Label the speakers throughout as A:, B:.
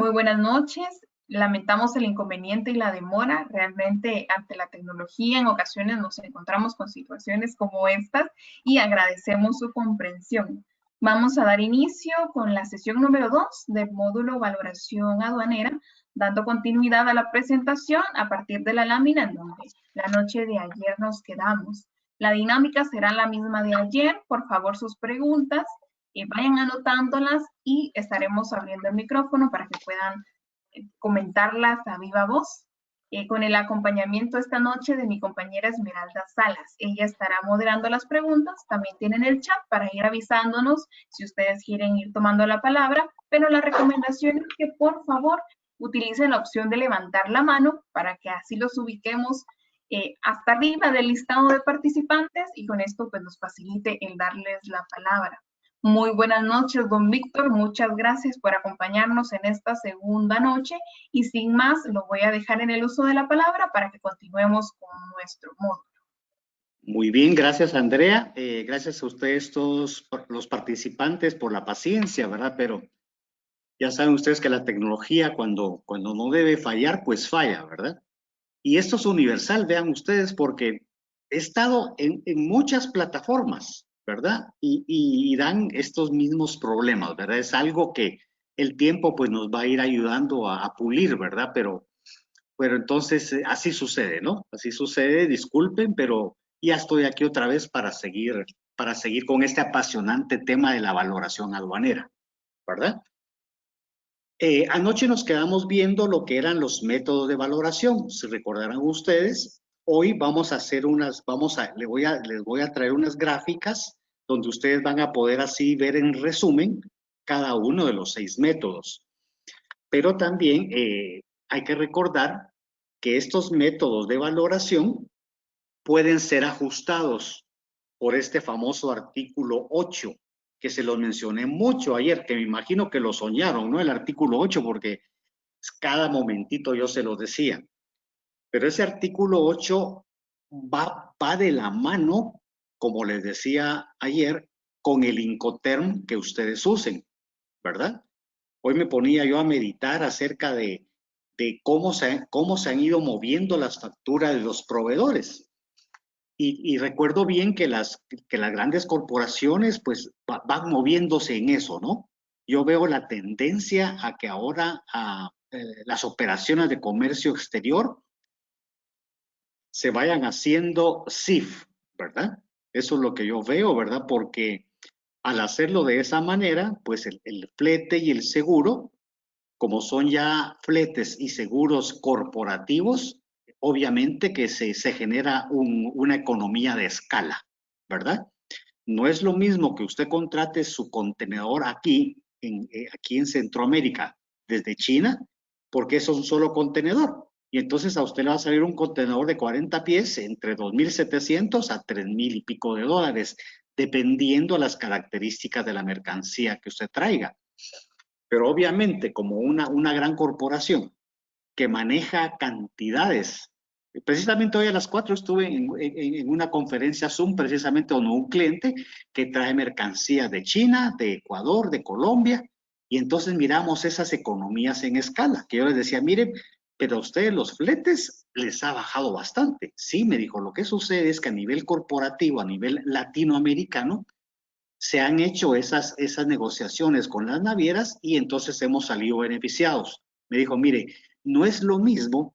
A: Muy buenas noches. Lamentamos el inconveniente y la demora. Realmente, ante la tecnología, en ocasiones nos encontramos con situaciones como estas y agradecemos su comprensión. Vamos a dar inicio con la sesión número 2 del módulo Valoración Aduanera, dando continuidad a la presentación a partir de la lámina en donde la noche de ayer nos quedamos. La dinámica será la misma de ayer. Por favor, sus preguntas vayan anotándolas y estaremos abriendo el micrófono para que puedan comentarlas a viva voz, con el acompañamiento esta noche de mi compañera Esmeralda Salas. Ella estará moderando las preguntas. También tienen el chat para ir avisándonos si ustedes quieren ir tomando la palabra, pero la recomendación es que por favor utilicen la opción de levantar la mano para que así los ubiquemos hasta arriba del listado de participantes y con esto pues nos facilite el darles la palabra. Muy buenas noches, don Víctor. Muchas gracias por acompañarnos en esta segunda noche y sin más lo voy a dejar en el uso de la palabra para que continuemos con nuestro módulo.
B: Muy bien, gracias Andrea. Gracias a ustedes todos los participantes por la paciencia, ¿verdad? Pero ya saben ustedes que la tecnología cuando no debe fallar, pues falla, ¿verdad? Y esto es universal, vean ustedes, porque he estado en muchas plataformas, ¿verdad? Y dan estos mismos problemas, ¿verdad? Es algo que el tiempo pues nos va a ir ayudando a pulir, ¿verdad? Pero entonces así sucede, ¿no? Así sucede, disculpen, pero ya estoy aquí otra vez para seguir con este apasionante tema de la valoración aduanera, ¿verdad? Anoche nos quedamos viendo lo que eran los métodos de valoración. Si recordarán ustedes, hoy vamos a hacer les voy a traer unas gráficas donde ustedes van a poder así ver en resumen cada uno de los 6 métodos. Pero también hay que recordar que estos métodos de valoración pueden ser ajustados por este famoso artículo 8, que se los mencioné mucho ayer, que me imagino que lo soñaron, ¿no? El artículo 8, porque cada momentito yo se los decía. Pero ese artículo 8 va de la mano, como les decía ayer, con el Incoterm que ustedes usen, ¿verdad? Hoy me ponía yo a meditar acerca de cómo se han ido moviendo las facturas de los proveedores. Y recuerdo bien que las grandes corporaciones pues van moviéndose en eso, ¿no? Yo veo la tendencia a que ahora las operaciones de comercio exterior se vayan haciendo CIF, ¿verdad? Eso es lo que yo veo, ¿verdad? Porque al hacerlo de esa manera, pues el flete y el seguro, como son ya fletes y seguros corporativos, obviamente que se genera una economía de escala, ¿verdad? No es lo mismo que usted contrate su contenedor aquí en Centroamérica desde China, porque es un solo contenedor. Y entonces a usted le va a salir un contenedor de 40 pies entre 2.700 a 3.000 y pico de dólares, dependiendo de las características de la mercancía que usted traiga. Pero obviamente, como una gran corporación que maneja cantidades, precisamente hoy a las 4 estuve en una conferencia Zoom, precisamente con un cliente que trae mercancías de China, de Ecuador, de Colombia, y entonces miramos esas economías en escala, que yo les decía, miren, pero a ustedes los fletes les ha bajado bastante. Sí, me dijo, lo que sucede es que a nivel corporativo, a nivel latinoamericano, se han hecho esas negociaciones con las navieras y entonces hemos salido beneficiados. Me dijo, mire, no es lo mismo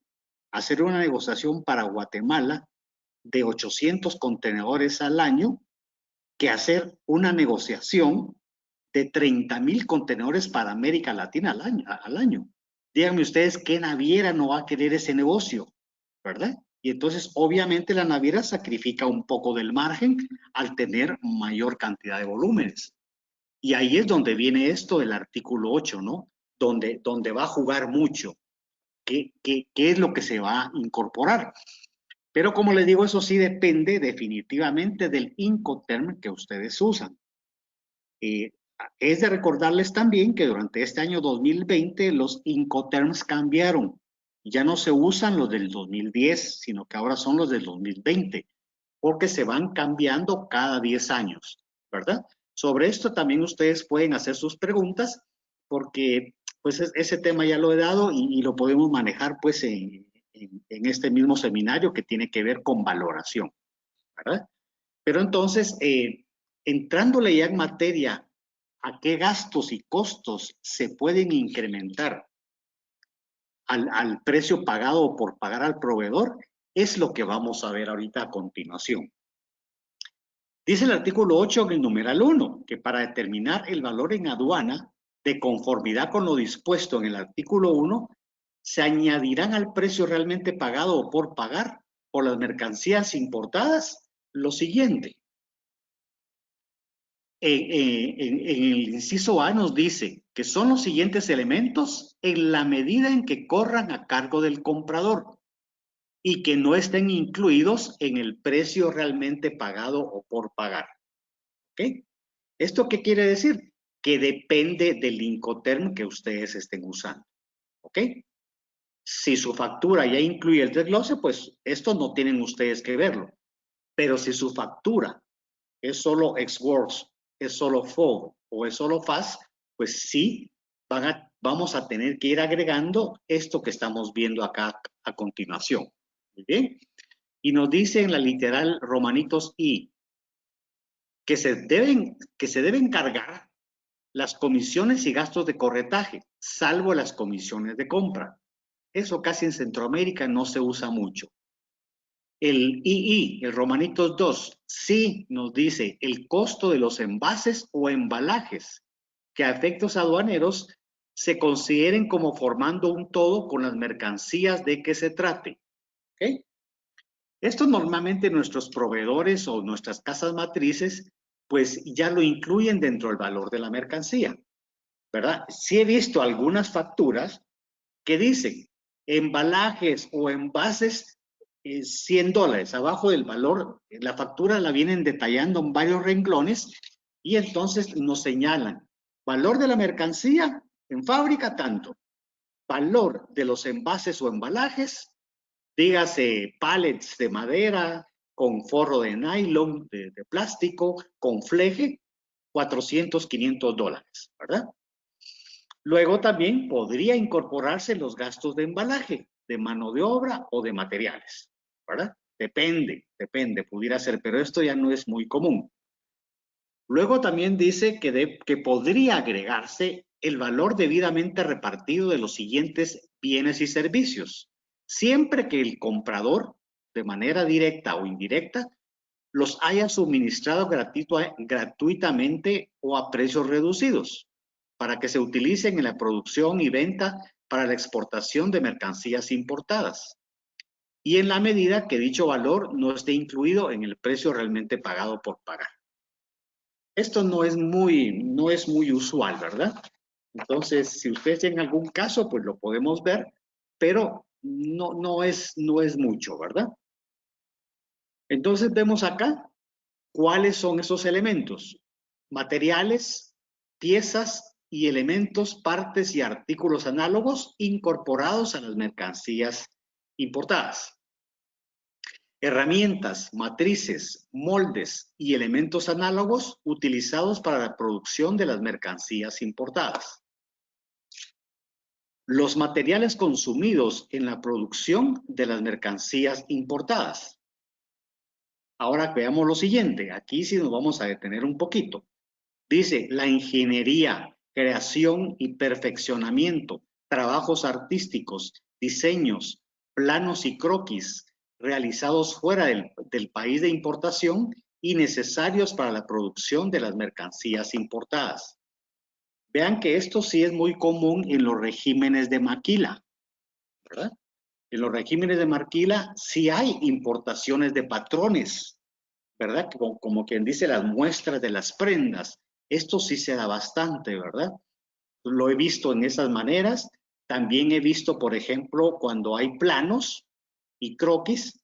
B: hacer una negociación para Guatemala de 800 contenedores al año que hacer una negociación de 30,000 contenedores para América Latina al año. Díganme ustedes qué naviera no va a querer ese negocio, ¿verdad? Y entonces, obviamente, la naviera sacrifica un poco del margen al tener mayor cantidad de volúmenes. Y ahí es donde viene esto del artículo 8, ¿no? Donde va a jugar mucho. ¿Qué es lo que se va a incorporar? Pero como les digo, eso sí depende definitivamente del Incoterm que ustedes usan. Es de recordarles también que durante este año 2020 los Incoterms cambiaron. Ya no se usan los del 2010, sino que ahora son los del 2020, porque se van cambiando cada 10 años, ¿verdad? Sobre esto también ustedes pueden hacer sus preguntas, porque pues ese tema ya lo he dado y lo podemos manejar pues en este mismo seminario que tiene que ver con valoración, ¿verdad? Pero entonces, entrándole ya en materia a qué gastos y costos se pueden incrementar al precio pagado o por pagar al proveedor, es lo que vamos a ver ahorita a continuación. Dice el artículo 8 en el numeral 1, que para determinar el valor en aduana, de conformidad con lo dispuesto en el artículo 1, se añadirán al precio realmente pagado o por pagar por las mercancías importadas lo siguiente. En el inciso A nos dice que son los siguientes elementos en la medida en que corran a cargo del comprador y que no estén incluidos en el precio realmente pagado o por pagar. ¿Ok? ¿Esto qué quiere decir? Que depende del Incoterm que ustedes estén usando. ¿Ok? Si su factura ya incluye el desglose, pues esto no tienen ustedes que verlo. Pero si su factura es solo ex-works, es solo FOB o es solo FAS, pues sí, vamos a tener que ir agregando esto que estamos viendo acá a continuación. Muy bien. Y nos dice en la literal romanitos I que se deben cargar las comisiones y gastos de corretaje, salvo las comisiones de compra. Eso casi en Centroamérica no se usa mucho. El II, el Romanitos 2, sí nos dice el costo de los envases o embalajes que a efectos aduaneros se consideren como formando un todo con las mercancías de que se trate. ¿Okay? Esto normalmente nuestros proveedores o nuestras casas matrices pues ya lo incluyen dentro del valor de la mercancía, ¿verdad? Sí he visto algunas facturas que dicen embalajes o envases $100 abajo del valor, la factura la vienen detallando en varios renglones y entonces nos señalan valor de la mercancía en fábrica tanto, valor de los envases o embalajes, dígase pallets de madera con forro de nylon, de plástico, con fleje, $400, $500, ¿verdad? Luego también podría incorporarse los gastos de embalaje, de mano de obra o de materiales, ¿verdad? Depende, pudiera ser, pero esto ya no es muy común. Luego también dice que podría agregarse el valor debidamente repartido de los siguientes bienes y servicios, siempre que el comprador, de manera directa o indirecta, los haya suministrado gratuitamente o a precios reducidos, para que se utilicen en la producción y venta para la exportación de mercancías importadas, y en la medida que dicho valor no esté incluido en el precio realmente pagado por pagar. Esto no es muy usual, ¿verdad? Entonces, si ustedes tienen algún caso, pues lo podemos ver, pero no es mucho, ¿verdad? Entonces vemos acá cuáles son esos elementos: materiales, piezas y elementos, partes y artículos análogos incorporados a las mercancías importadas. Herramientas, matrices, moldes y elementos análogos utilizados para la producción de las mercancías importadas. Los materiales consumidos en la producción de las mercancías importadas. Ahora veamos lo siguiente, aquí sí nos vamos a detener un poquito. Dice, la ingeniería, creación y perfeccionamiento, trabajos artísticos, diseños, planos y croquis realizados fuera del país de importación y necesarios para la producción de las mercancías importadas. Vean que esto sí es muy común en los regímenes de maquila, ¿verdad? En los regímenes de maquila sí hay importaciones de patrones, ¿verdad? Como quien dice, las muestras de las prendas. Esto sí se da bastante, ¿verdad? Lo he visto en esas maneras. También he visto, por ejemplo, cuando hay planos y croquis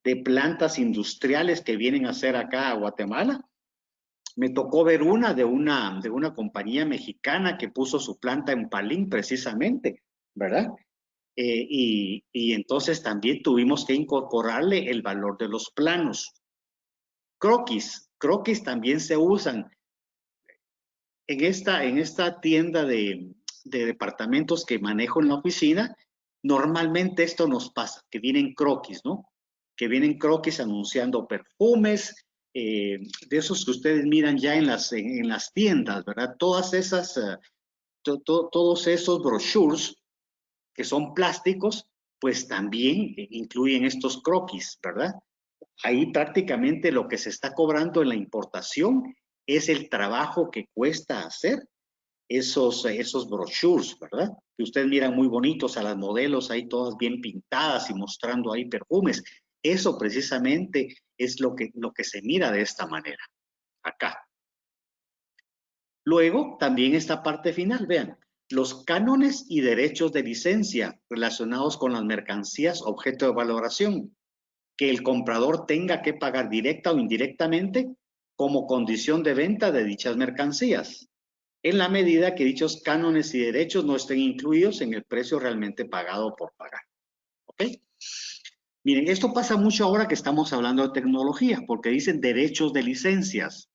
B: de plantas industriales que vienen a hacer acá a Guatemala. Me tocó ver una de una compañía mexicana que puso su planta en Palín precisamente, ¿verdad? Y entonces también tuvimos que incorporarle el valor de los planos. Croquis también se usan en esta tienda de de departamentos que manejo en la oficina, normalmente esto nos pasa, que vienen croquis, ¿no? Que vienen croquis anunciando perfumes, de esos que ustedes miran ya en las tiendas, ¿verdad? Todas esas, todos esos brochures que son plásticos, pues también incluyen estos croquis, ¿verdad? Ahí prácticamente lo que se está cobrando en la importación es el trabajo que cuesta hacer esos brochures, ¿verdad? Que ustedes miran muy bonitos a las modelos ahí todas bien pintadas y mostrando ahí perfumes. Eso precisamente es lo que se mira de esta manera, acá. Luego, también esta parte final, vean, los cánones y derechos de licencia relacionados con las mercancías objeto de valoración, que el comprador tenga que pagar directa o indirectamente como condición de venta de dichas mercancías, en la medida que dichos cánones y derechos no estén incluidos en el precio realmente pagado por pagar. ¿Ok? Miren, esto pasa mucho ahora que estamos hablando de tecnología, porque dicen derechos de licencias.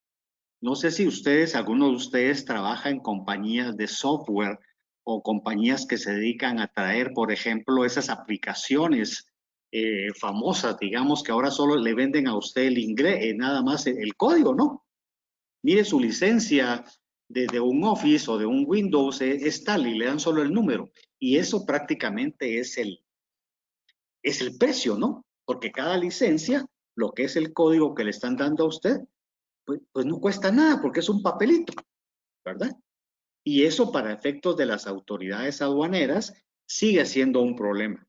B: No sé si ustedes, algunos de ustedes trabaja en compañías de software o compañías que se dedican a traer, por ejemplo, esas aplicaciones famosas, digamos, que ahora solo le venden a usted el inglés, nada más el código, ¿no? Mire su licencia de un Office o de un Windows es tal y le dan solo el número. Y eso prácticamente es el precio, ¿no? Porque cada licencia, lo que es el código que le están dando a usted, pues no cuesta nada porque es un papelito, ¿verdad? Y eso para efectos de las autoridades aduaneras sigue siendo un problema.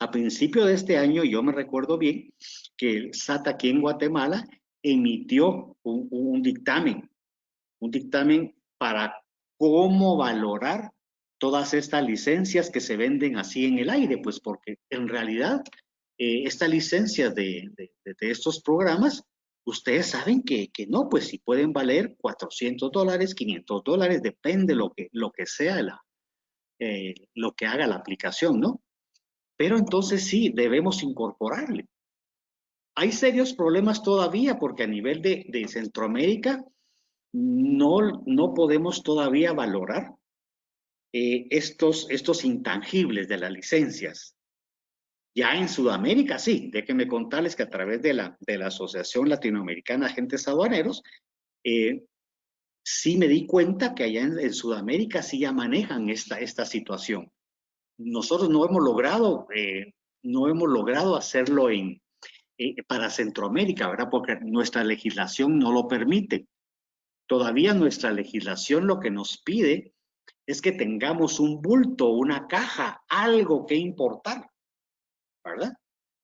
B: A principio de este año, yo me recuerdo bien que el SAT aquí en Guatemala emitió un dictamen para cómo valorar todas estas licencias que se venden así en el aire, pues porque en realidad estas licencias de estos programas, ustedes saben que no, pues si pueden valer $400, $500, depende lo que sea lo que haga la aplicación, ¿no? Pero entonces sí, debemos incorporarle. Hay serios problemas todavía porque a nivel de Centroamérica no podemos todavía valorar estos intangibles de las licencias. Ya en Sudamérica sí, déjenme contarles que a través de la Asociación Latinoamericana de Agentes Aduaneros, sí me di cuenta que allá en Sudamérica sí ya manejan esta situación. Nosotros no hemos logrado hacerlo para Centroamérica, ¿verdad? Porque nuestra legislación no lo permite. Todavía nuestra legislación lo que nos pide es que tengamos un bulto, una caja, algo que importar, ¿verdad?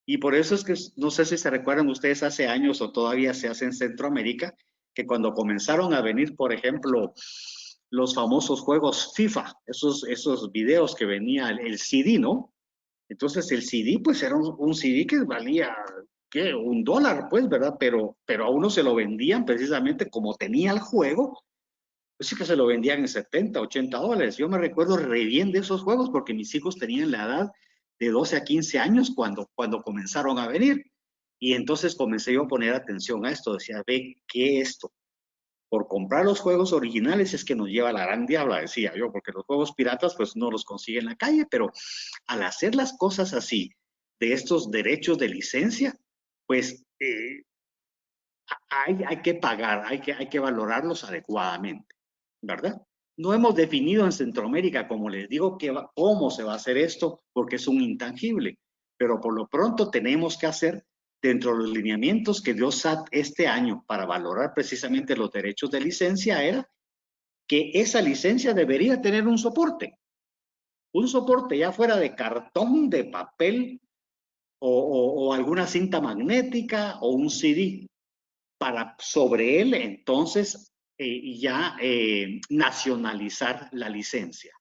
B: Y por eso es que, no sé si se recuerdan ustedes hace años o todavía se hace en Centroamérica, que cuando comenzaron a venir, por ejemplo, los famosos juegos FIFA, esos videos que venía el CD, ¿no? Entonces el CD, pues era un CD que valía, ¿qué? $1, pues, ¿verdad? Pero a uno se lo vendían precisamente como tenía el juego, pues sí que se lo vendían en $70, $80. Yo me recuerdo re bien de esos juegos porque mis hijos tenían la edad de 12 a 15 años cuando comenzaron a venir. Y entonces comencé yo a poner atención a esto. Decía, ve, ¿qué es esto? Por comprar los juegos originales es que nos lleva la gran diabla, decía yo, porque los juegos piratas pues no los consigue en la calle, pero al hacer las cosas así, de estos derechos de licencia, pues hay que pagar, hay que valorarlos adecuadamente, ¿verdad? No hemos definido en Centroamérica, como les digo, cómo se va a hacer esto, porque es un intangible, pero por lo pronto tenemos que hacer dentro de los lineamientos que dio SAT este año para valorar precisamente los derechos de licencia, era que esa licencia debería tener un soporte ya fuera de cartón, de papel o alguna cinta magnética o un CD, para sobre él entonces ya nacionalizar la licencia.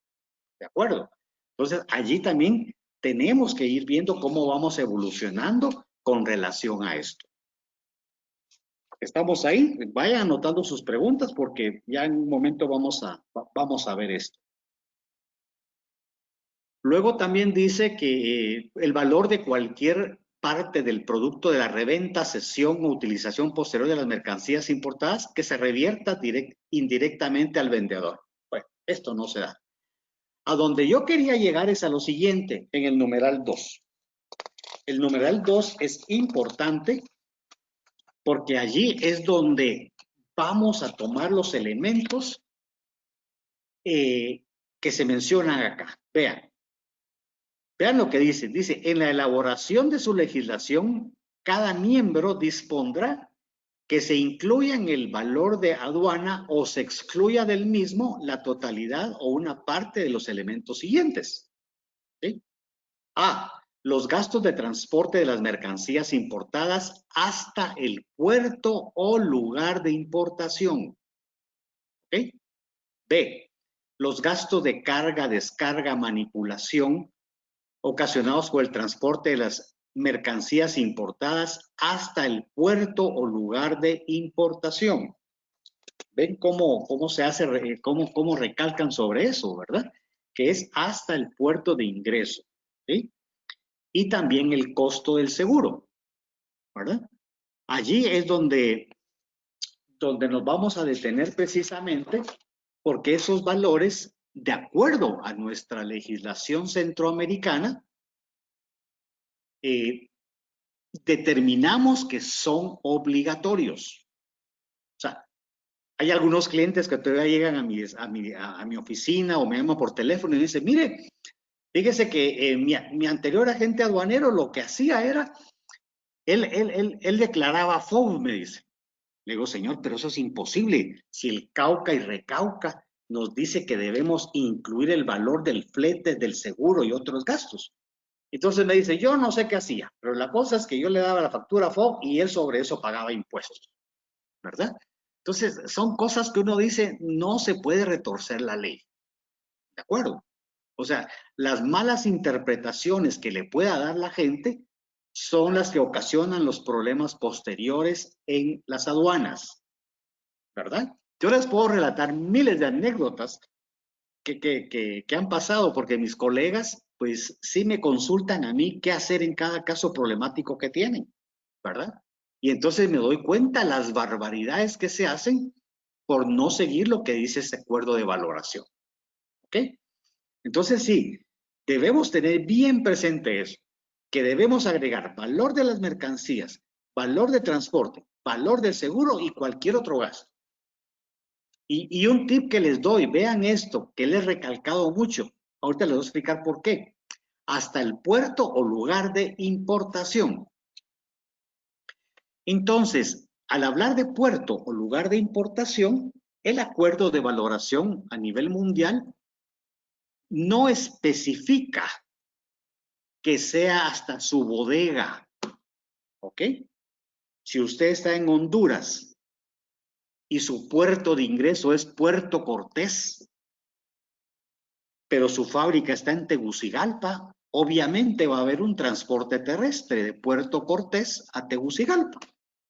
B: ¿De acuerdo? Entonces allí también tenemos que ir viendo cómo vamos evolucionando con relación a esto. ¿Estamos ahí? Vayan anotando sus preguntas porque ya en un momento vamos a ver esto. Luego también dice que el valor de cualquier parte del producto de la reventa, cesión o utilización posterior de las mercancías importadas que se revierta indirectamente al vendedor. Bueno, esto no se da. A donde yo quería llegar es a lo siguiente, en el numeral 2. El numeral 2 es importante porque allí es donde vamos a tomar los elementos que se mencionan acá. Vean lo que dice. Dice, en la elaboración de su legislación, cada miembro dispondrá que se incluya en el valor de aduana o se excluya del mismo la totalidad o una parte de los elementos siguientes. ¿Sí? A. Los gastos de transporte de las mercancías importadas hasta el puerto o lugar de importación. ¿Ok? B. Los gastos de carga, descarga, manipulación ocasionados por el transporte de las mercancías importadas hasta el puerto o lugar de importación. ¿Ven cómo se hace, cómo recalcan sobre eso, verdad? Que es hasta el puerto de ingreso, ¿sí? Y también el costo del seguro, ¿verdad? Allí es donde nos vamos a detener precisamente porque esos valores, de acuerdo a nuestra legislación centroamericana, determinamos que son obligatorios. O sea, hay algunos clientes que todavía llegan a mi oficina o me llaman por teléfono y dicen, mire, fíjese que mi anterior agente aduanero lo que hacía era, él declaraba FOB, me dice. Le digo, señor, pero eso es imposible. Si el Cauca y Recauca nos dice que debemos incluir el valor del flete, del seguro y otros gastos. Entonces me dice, yo no sé qué hacía, pero la cosa es que yo le daba la factura a FOB y él sobre eso pagaba impuestos, ¿verdad? Entonces, son cosas que uno dice, no se puede retorcer la ley, ¿de acuerdo? O sea, las malas interpretaciones que le pueda dar la gente son las que ocasionan los problemas posteriores en las aduanas, ¿verdad? Yo les puedo relatar miles de anécdotas que han pasado porque mis colegas, pues sí me consultan a mí qué hacer en cada caso problemático que tienen, ¿verdad? Y entonces me doy cuenta las barbaridades que se hacen por no seguir lo que dice este acuerdo de valoración, ¿ok? Entonces sí, debemos tener bien presente eso, que debemos agregar valor de las mercancías, valor de transporte, valor del seguro y cualquier otro gasto. Y un tip que les doy, vean esto, que les he recalcado mucho. Ahorita les voy a explicar por qué. Hasta el puerto o lugar de importación. Entonces, al hablar de puerto o lugar de importación, el acuerdo de valoración a nivel mundial no especifica que sea hasta su bodega. ¿Ok? Si usted está en Honduras y su puerto de ingreso es Puerto Cortés, pero su fábrica está en Tegucigalpa, obviamente va a haber un transporte terrestre de Puerto Cortés a Tegucigalpa.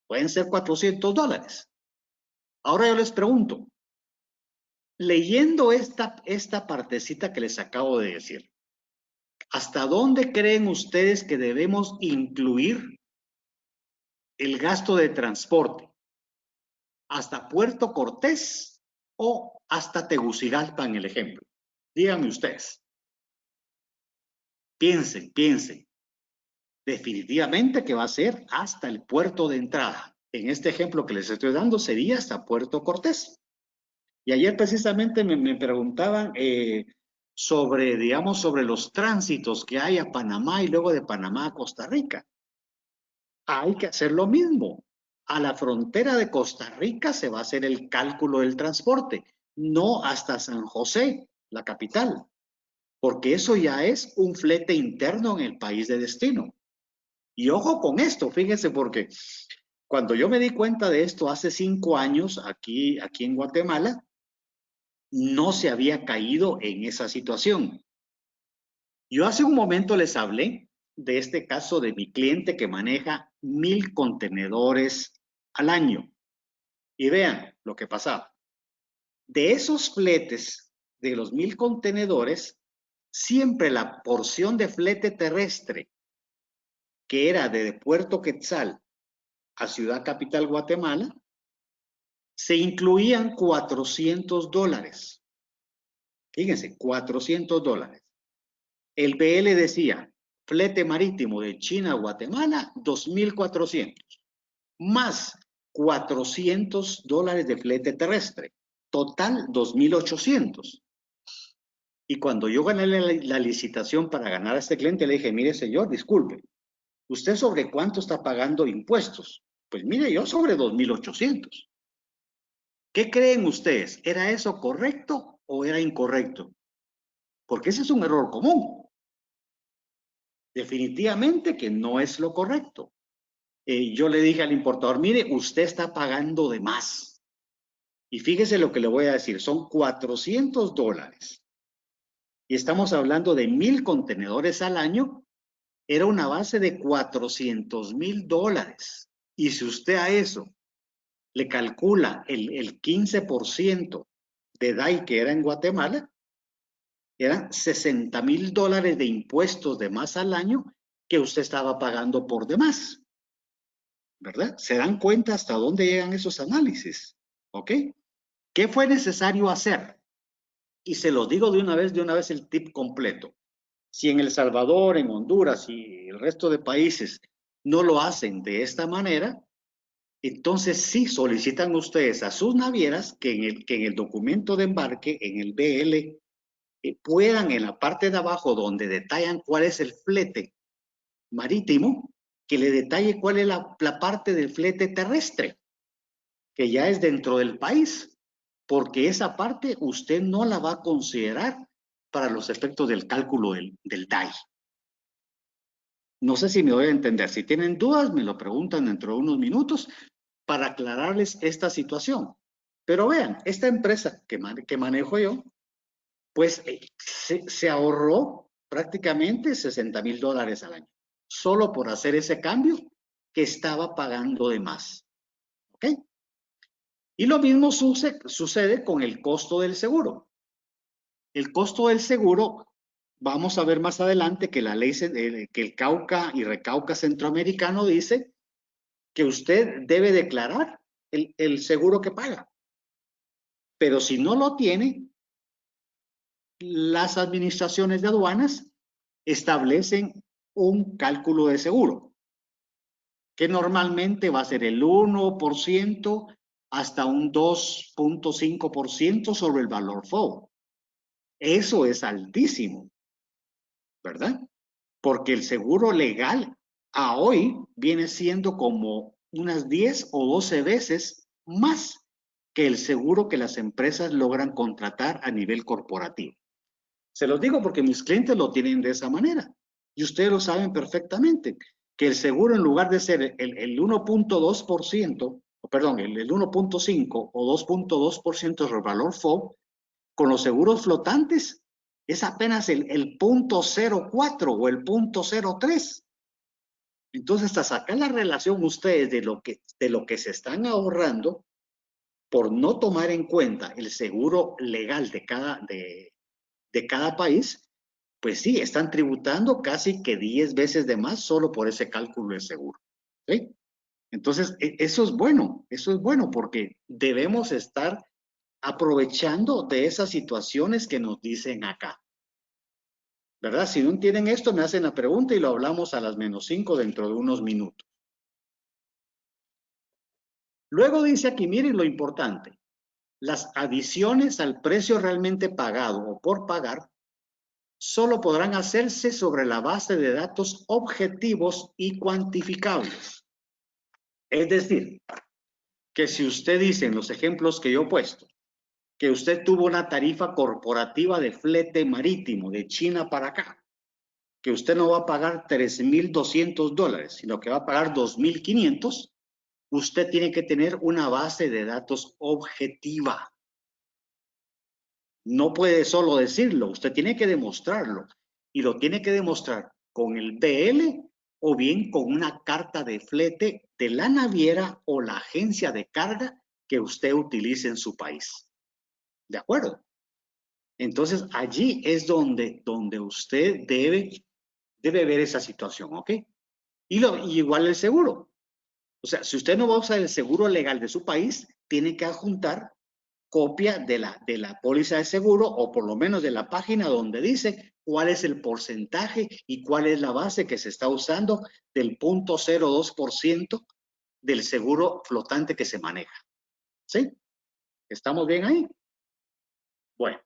B: Pueden ser $400. Ahora yo les pregunto, leyendo esta partecita que les acabo de decir, ¿hasta dónde creen ustedes que debemos incluir el gasto de transporte? ¿Hasta Puerto Cortés o hasta Tegucigalpa en el ejemplo? Díganme ustedes. Piensen. Definitivamente que va a ser hasta el puerto de entrada. En este ejemplo que les estoy dando sería hasta Puerto Cortés. Y ayer precisamente me preguntaban sobre, digamos, sobre los tránsitos que hay a Panamá y luego de Panamá a Costa Rica. Hay que hacer lo mismo. A la frontera de Costa Rica se va a hacer el cálculo del transporte, no hasta San José, la capital, porque eso ya es un flete interno en el país de destino. Y ojo con esto, fíjense, porque cuando yo me di cuenta de esto hace 5 años aquí en Guatemala, no se había caído en esa situación. Yo hace un momento les hablé de este caso de mi cliente que maneja 1,000 contenedores al año. Y vean lo que pasaba. De esos fletes, de los 1,000 contenedores, siempre la porción de flete terrestre, que era de Puerto Quetzal a Ciudad Capital Guatemala, se incluían $400. Fíjense, $400. El BL decía, flete marítimo de China a Guatemala, 2.400, más $400 de flete terrestre. Total, 2.800. Y cuando yo gané la licitación para ganar a este cliente, le dije, mire señor, disculpe, ¿usted sobre cuánto está pagando impuestos? Pues mire, yo sobre 2.800. ¿Qué creen ustedes? ¿Era eso correcto o era incorrecto? Porque ese es un error común. Definitivamente que no es lo correcto. Yo le dije al importador, mire, usted está pagando de más. Y fíjese lo que le voy a decir, son $400. Y estamos hablando de 1,000 contenedores al año. Era una base de $400,000. Y si usted a eso le calcula el 15% de DAI que era en Guatemala, eran $60,000 de impuestos de más al año que usted estaba pagando por demás. ¿Verdad? ¿Se dan cuenta hasta dónde llegan esos análisis? ¿Ok? ¿Qué fue necesario hacer? Y se los digo de una vez el tip completo. Si en El Salvador, en Honduras y el resto de países no lo hacen de esta manera, entonces sí solicitan ustedes a sus navieras que en el documento de embarque, en el BL, puedan en la parte de abajo donde detallan cuál es el flete marítimo, que le detalle cuál es la parte del flete terrestre, que ya es dentro del país, porque esa parte usted no la va a considerar para los efectos del cálculo del DAI. No sé si me voy a entender. Si tienen dudas, me lo preguntan dentro de unos minutos para aclararles esta situación. Pero vean, esta empresa que manejo yo, pues se ahorró prácticamente $60,000 al año, solo por hacer ese cambio que estaba pagando de más. ¿Ok? Y lo mismo sucede con el costo del seguro. El costo del seguro, vamos a ver más adelante que la ley, que el Cauca y Recauca Centroamericano dice que usted debe declarar el seguro que paga. Pero si no lo tiene, las administraciones de aduanas establecen un cálculo de seguro, que normalmente va a ser el 1% hasta un 2.5% sobre el valor FOB. Eso es altísimo, ¿verdad? Porque el seguro legal a hoy viene siendo como unas 10 o 12 veces más que el seguro que las empresas logran contratar a nivel corporativo. Se los digo porque mis clientes lo tienen de esa manera y ustedes lo saben perfectamente, que el seguro en lugar de ser el 1.2%, perdón, el 1.5 o 2.2% del valor FOB, con los seguros flotantes es apenas el 0.04 o el 0.03. Entonces, hasta sacar la relación ustedes de lo que se están ahorrando por no tomar en cuenta el seguro legal de cada país, pues sí, están tributando casi que 10 veces de más solo por ese cálculo de seguro. ¿Sí? Entonces, eso es bueno porque debemos estar aprovechando de esas situaciones que nos dicen acá. ¿Verdad? Si no entienden esto, me hacen la pregunta y lo hablamos a las -5 dentro de unos minutos. Luego dice aquí, miren lo importante, las adiciones al precio realmente pagado o por pagar solo podrán hacerse sobre la base de datos objetivos y cuantificables. Es decir, que si usted dice en los ejemplos que yo he puesto, que usted tuvo una tarifa corporativa de flete marítimo de China para acá, que usted no va a pagar $3,200, sino que va a pagar 2,500, usted tiene que tener una base de datos objetiva. No puede solo decirlo, usted tiene que demostrarlo. Y lo tiene que demostrar con el BL o bien con una carta de flete de la naviera o la agencia de carga que usted utilice en su país. ¿De acuerdo? Entonces, allí es donde usted debe ver esa situación, ¿ok? Y igual el seguro. O sea, si usted no va a usar el seguro legal de su país, tiene que adjuntar copia de la póliza de seguro, o por lo menos de la página donde dice cuál es el porcentaje y cuál es la base que se está usando del 0.02% del seguro flotante que se maneja. ¿Sí? ¿Estamos bien ahí? Bueno,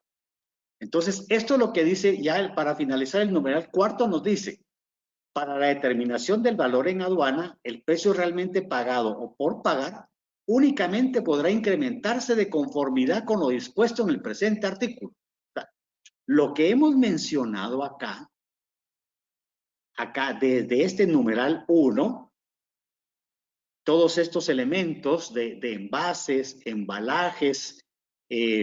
B: entonces esto es lo que dice ya para finalizar el numeral cuarto, nos dice: para la determinación del valor en aduana, el precio realmente pagado o por pagar únicamente podrá incrementarse de conformidad con lo dispuesto en el presente artículo. O sea, lo que hemos mencionado acá desde este numeral 1, todos estos elementos de envases, embalajes,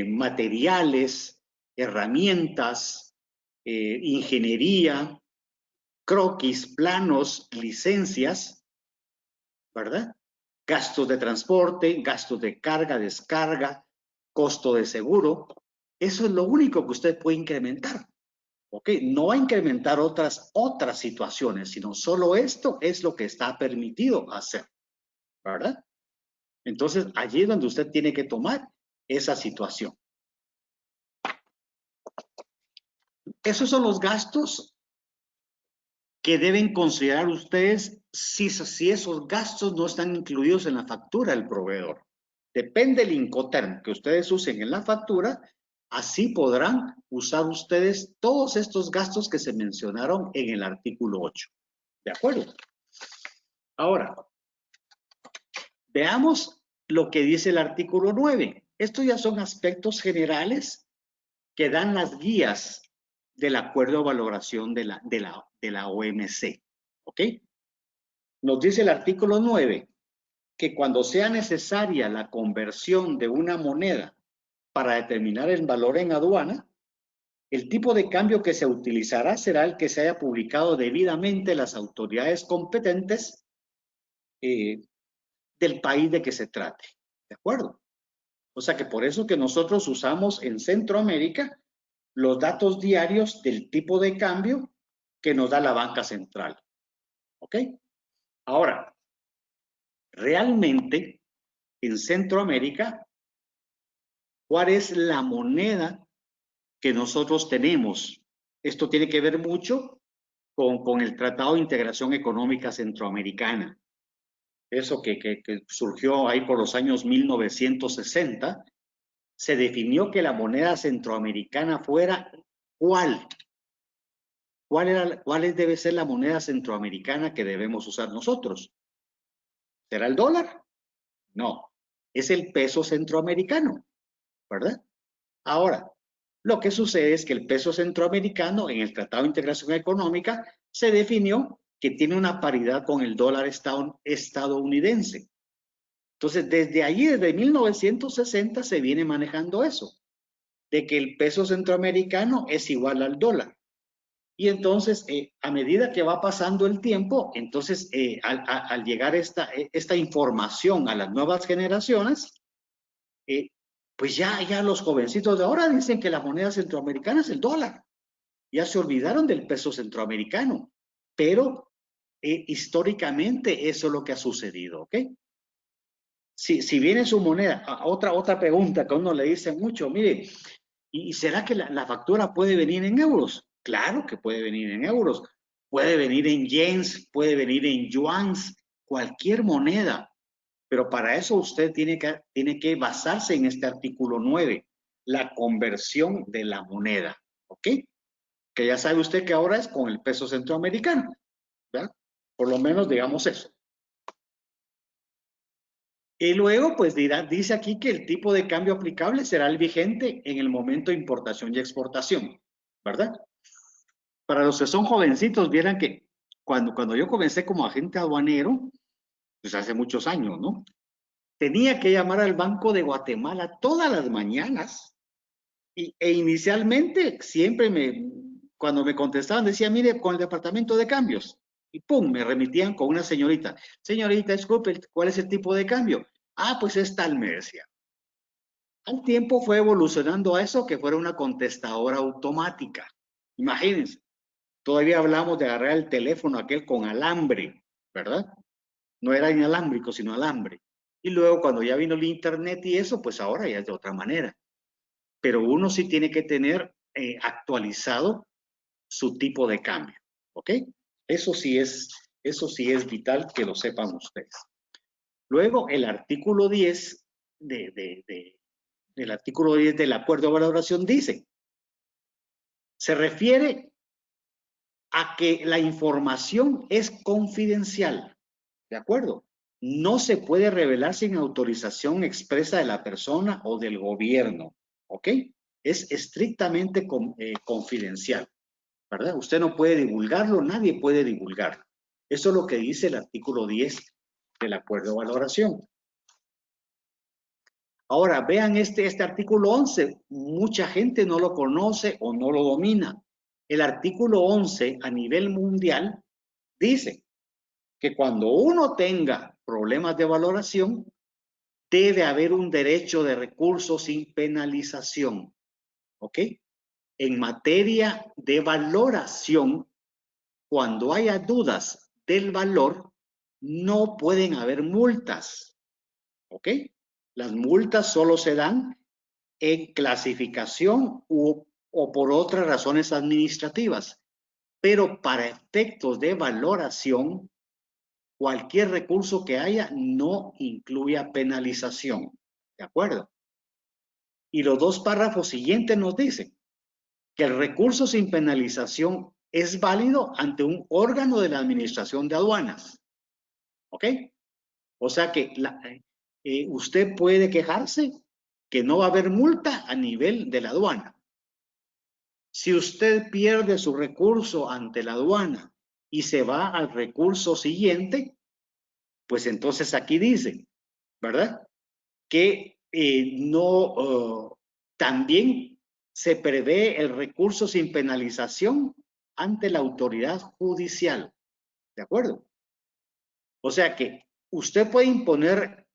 B: materiales, herramientas, ingeniería, croquis, planos, licencias, ¿verdad? Gastos de transporte, gastos de carga, descarga, costo de seguro. Eso es lo único que usted puede incrementar. ¿Ok? No va a incrementar otras situaciones, sino solo esto es lo que está permitido hacer. ¿Verdad? Entonces, allí es donde usted tiene que tomar esa situación. Esos son los gastos que deben considerar ustedes si esos gastos no están incluidos en la factura del proveedor. Depende del Incoterm que ustedes usen en la factura, así podrán usar ustedes todos estos gastos que se mencionaron en el artículo 8. ¿De acuerdo? Ahora, veamos lo que dice el artículo 9. Estos ya son aspectos generales que dan las guías del acuerdo de valoración de la OMC. ¿Ok? Nos dice el artículo 9 que cuando sea necesaria la conversión de una moneda para determinar el valor en aduana, el tipo de cambio que se utilizará será el que se haya publicado debidamente en las autoridades competentes del país de que se trate. ¿De acuerdo? O sea que por eso que nosotros usamos en Centroamérica los datos diarios del tipo de cambio que nos da la banca central. ¿Ok? Ahora, realmente en Centroamérica, ¿cuál es la moneda que nosotros tenemos? Esto tiene que ver mucho con el Tratado de Integración Económica Centroamericana. Eso que surgió ahí por los años 1960, se definió que la moneda centroamericana fuera ¿cuál? ¿Cuál debe ser la moneda centroamericana que debemos usar nosotros? ¿Será el dólar? No, es el peso centroamericano, ¿verdad? Ahora, lo que sucede es que el peso centroamericano en el Tratado de Integración Económica se definió que tiene una paridad con el dólar estadounidense. Entonces, desde allí, desde 1960, se viene manejando eso, de que el peso centroamericano es igual al dólar. Y entonces, a medida que va pasando el tiempo, entonces, al llegar esta información a las nuevas generaciones, pues ya los jovencitos de ahora dicen que la moneda centroamericana es el dólar. Ya se olvidaron del peso centroamericano. Pero históricamente eso es lo que ha sucedido, ¿ok? Si viene su moneda, otra pregunta que a uno le dicen mucho, mire, ¿y será que la factura puede venir en euros? Claro que puede venir en euros. Puede venir en yens, puede venir en yuans, cualquier moneda. Pero para eso usted tiene que basarse en este artículo 9, la conversión de la moneda, ¿ok? Que ya sabe usted que ahora es con el peso centroamericano, ¿verdad? Por lo menos digamos eso. Y luego, pues dice aquí que el tipo de cambio aplicable será el vigente en el momento de importación y exportación, ¿verdad? Para los que son jovencitos, vieran que cuando yo comencé como agente aduanero, pues hace muchos años, ¿no? Tenía que llamar al Banco de Guatemala todas las mañanas e inicialmente siempre cuando me contestaban decía, mire, con el departamento de cambios, y pum, me remitían con una señorita. Señorita, disculpe, ¿cuál es el tipo de cambio? Ah, pues es tal, me decía. Al tiempo fue evolucionando a eso que fuera una contestadora automática. Imagínense, todavía hablamos de agarrar el teléfono aquel con alambre, ¿verdad? No era inalámbrico, sino alambre. Y luego cuando ya vino el internet y eso, pues ahora ya es de otra manera. Pero uno sí tiene que tener actualizado su tipo de cambio, ¿ok? Eso sí es vital que lo sepan ustedes. Luego, el artículo 10 del artículo 10 del acuerdo de valoración dice, se refiere a que la información es confidencial, ¿de acuerdo? No se puede revelar sin autorización expresa de la persona o del gobierno, ¿ok? Es estrictamente confidencial, ¿verdad? Usted no puede divulgarlo, nadie puede divulgarlo. Eso es lo que dice el artículo 10 del acuerdo de valoración. Ahora, vean este artículo 11. Mucha gente no lo conoce o no lo domina. El artículo 11 a nivel mundial dice que cuando uno tenga problemas de valoración, debe haber un derecho de recurso sin penalización. ¿Ok? En materia de valoración, cuando haya dudas del valor, no pueden haber multas. ¿Ok? Las multas solo se dan en clasificación o por otras razones administrativas. Pero para efectos de valoración, cualquier recurso que haya no incluya penalización. ¿De acuerdo? Y los dos párrafos siguientes nos dicen que el recurso sin penalización es válido ante un órgano de la Administración de Aduanas. ¿Ok? O sea que usted puede quejarse que no va a haber multa a nivel de la aduana. Si usted pierde su recurso ante la aduana y se va al recurso siguiente, pues entonces aquí dice, ¿verdad? Que también se prevé el recurso sin penalización ante la autoridad judicial. ¿De acuerdo? O sea que usted puede imponer,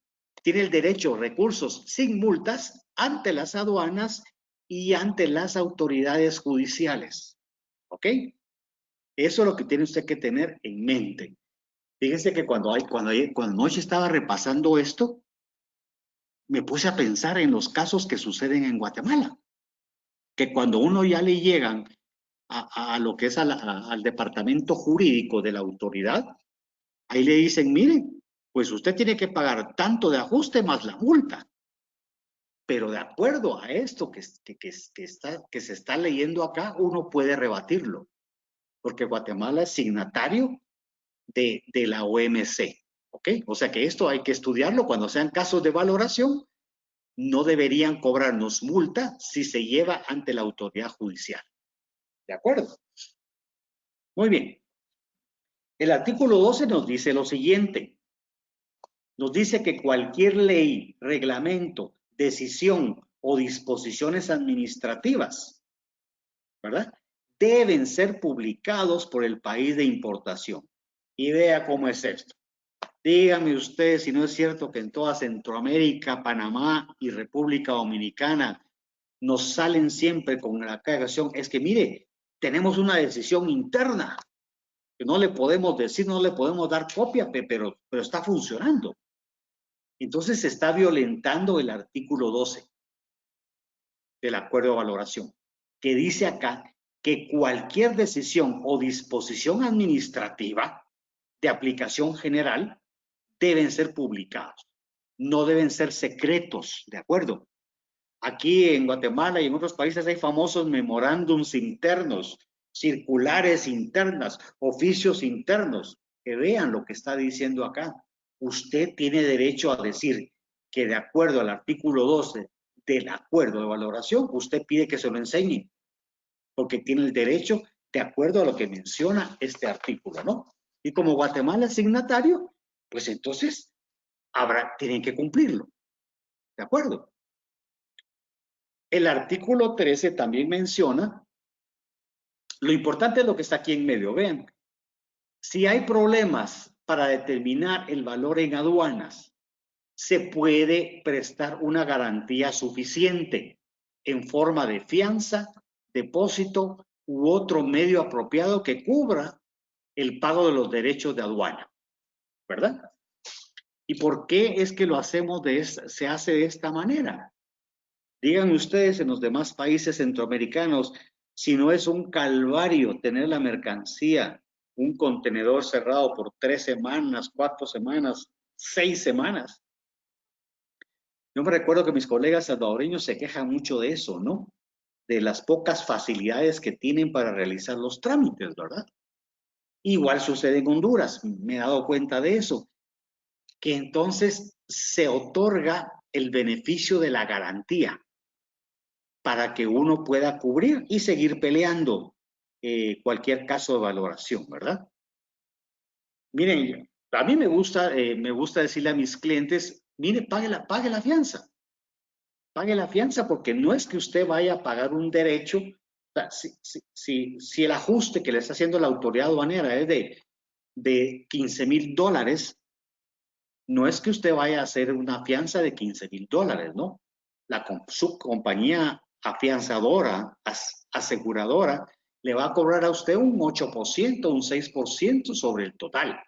B: tiene el derecho a recursos sin multas ante las aduanas y ante las autoridades judiciales. ¿Ok? Eso es lo que tiene usted que tener en mente. Fíjense que cuando anoche estaba repasando esto, me puse a pensar en los casos que suceden en Guatemala. Que cuando uno ya le llegan a lo que es al departamento jurídico de la autoridad, ahí le dicen, miren, pues usted tiene que pagar tanto de ajuste más la multa. Pero de acuerdo a esto que se está leyendo acá, uno puede rebatirlo, porque Guatemala es signatario de la OMC. ¿Ok? O sea que esto hay que estudiarlo. Cuando sean casos de valoración, no deberían cobrarnos multa si se lleva ante la autoridad judicial. ¿De acuerdo? Muy bien. El artículo 12 nos dice lo siguiente. Nos dice que cualquier ley, reglamento, decisión o disposiciones administrativas, ¿verdad? Deben ser publicados por el país de importación. Y vea cómo es esto. Dígame usted si no es cierto que en toda Centroamérica, Panamá y República Dominicana nos salen siempre con la aclaración, es que mire, tenemos una decisión interna que no le podemos decir, no le podemos dar copia, pero está funcionando. Entonces se está violentando el artículo 12 del acuerdo de valoración, que dice acá que cualquier decisión o disposición administrativa de aplicación general deben ser publicados, no deben ser secretos, ¿de acuerdo? Aquí en Guatemala y en otros países hay famosos memorándums internos, circulares internas, oficios internos, que vean lo que está diciendo acá. Usted tiene derecho a decir que de acuerdo al artículo 12 del acuerdo de valoración, usted pide que se lo enseñe, porque tiene el derecho de acuerdo a lo que menciona este artículo, ¿no? Y como Guatemala es signatario, pues entonces tienen que cumplirlo, ¿de acuerdo? El artículo 13 también menciona, lo importante es lo que está aquí en medio, vean, si hay problemas para determinar el valor en aduanas, se puede prestar una garantía suficiente en forma de fianza, depósito u otro medio apropiado que cubra el pago de los derechos de aduana, ¿verdad? ¿Y por qué es que lo hacemos se hace de esta manera? Digan ustedes en los demás países centroamericanos, si no es un calvario tener la mercancía, un contenedor cerrado por 3 semanas, 4 semanas, 6 semanas. Yo me recuerdo que mis colegas salvadoreños se quejan mucho de eso, ¿no? De las pocas facilidades que tienen para realizar los trámites, ¿verdad? Igual sucede en Honduras, me he dado cuenta de eso, que entonces se otorga el beneficio de la garantía para que uno pueda cubrir y seguir peleando cualquier caso de valoración, ¿verdad? Miren, a mí me gusta decirle a mis clientes, mire, pague la fianza. Pague la fianza porque no es que usted vaya a pagar un derecho. O sea, si el ajuste que le está haciendo la autoridad aduanera es de $15,000, no es que usted vaya a hacer una fianza de $15,000, ¿no? Su compañía afianzadora, aseguradora, le va a cobrar a usted un 8%, un 6% sobre el total.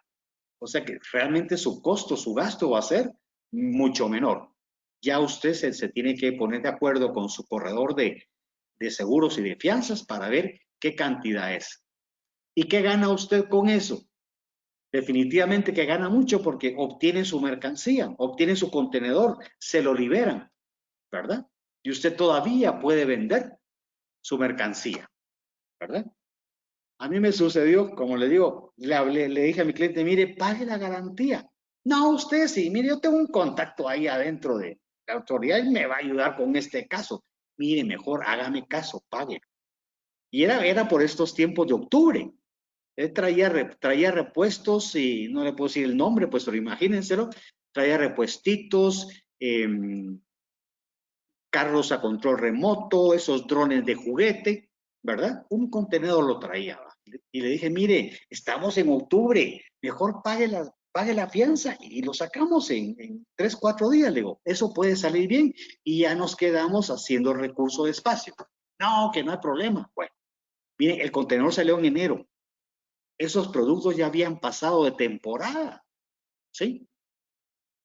B: O sea que realmente su costo, su gasto va a ser mucho menor. Ya usted se tiene que poner de acuerdo con su corredor de seguros y de fianzas para ver qué cantidad es. ¿Y qué gana usted con eso? Definitivamente que gana mucho porque obtiene su mercancía, obtiene su contenedor, se lo liberan, ¿verdad? Y usted todavía puede vender su mercancía, ¿verdad? A mí me sucedió, como le digo, le dije a mi cliente, mire, pague la garantía. No, usted sí, mire, yo tengo un contacto ahí adentro de la autoridad y me va a ayudar con este caso. Mire, mejor hágame caso, pague. Y era por estos tiempos de octubre. Él traía repuestos y no le puedo decir el nombre, pues pero imagínenselo. Traía repuestitos, carros a control remoto, esos drones de juguete, ¿verdad? Un contenedor lo traía. Y le dije, mire, estamos en octubre, mejor pague la fianza y lo sacamos en 3, 4 días. Le digo, eso puede salir bien y ya nos quedamos haciendo recurso de espacio. No, que no hay problema. Bueno, miren, el contenedor salió en enero. Esos productos ya habían pasado de temporada, ¿sí?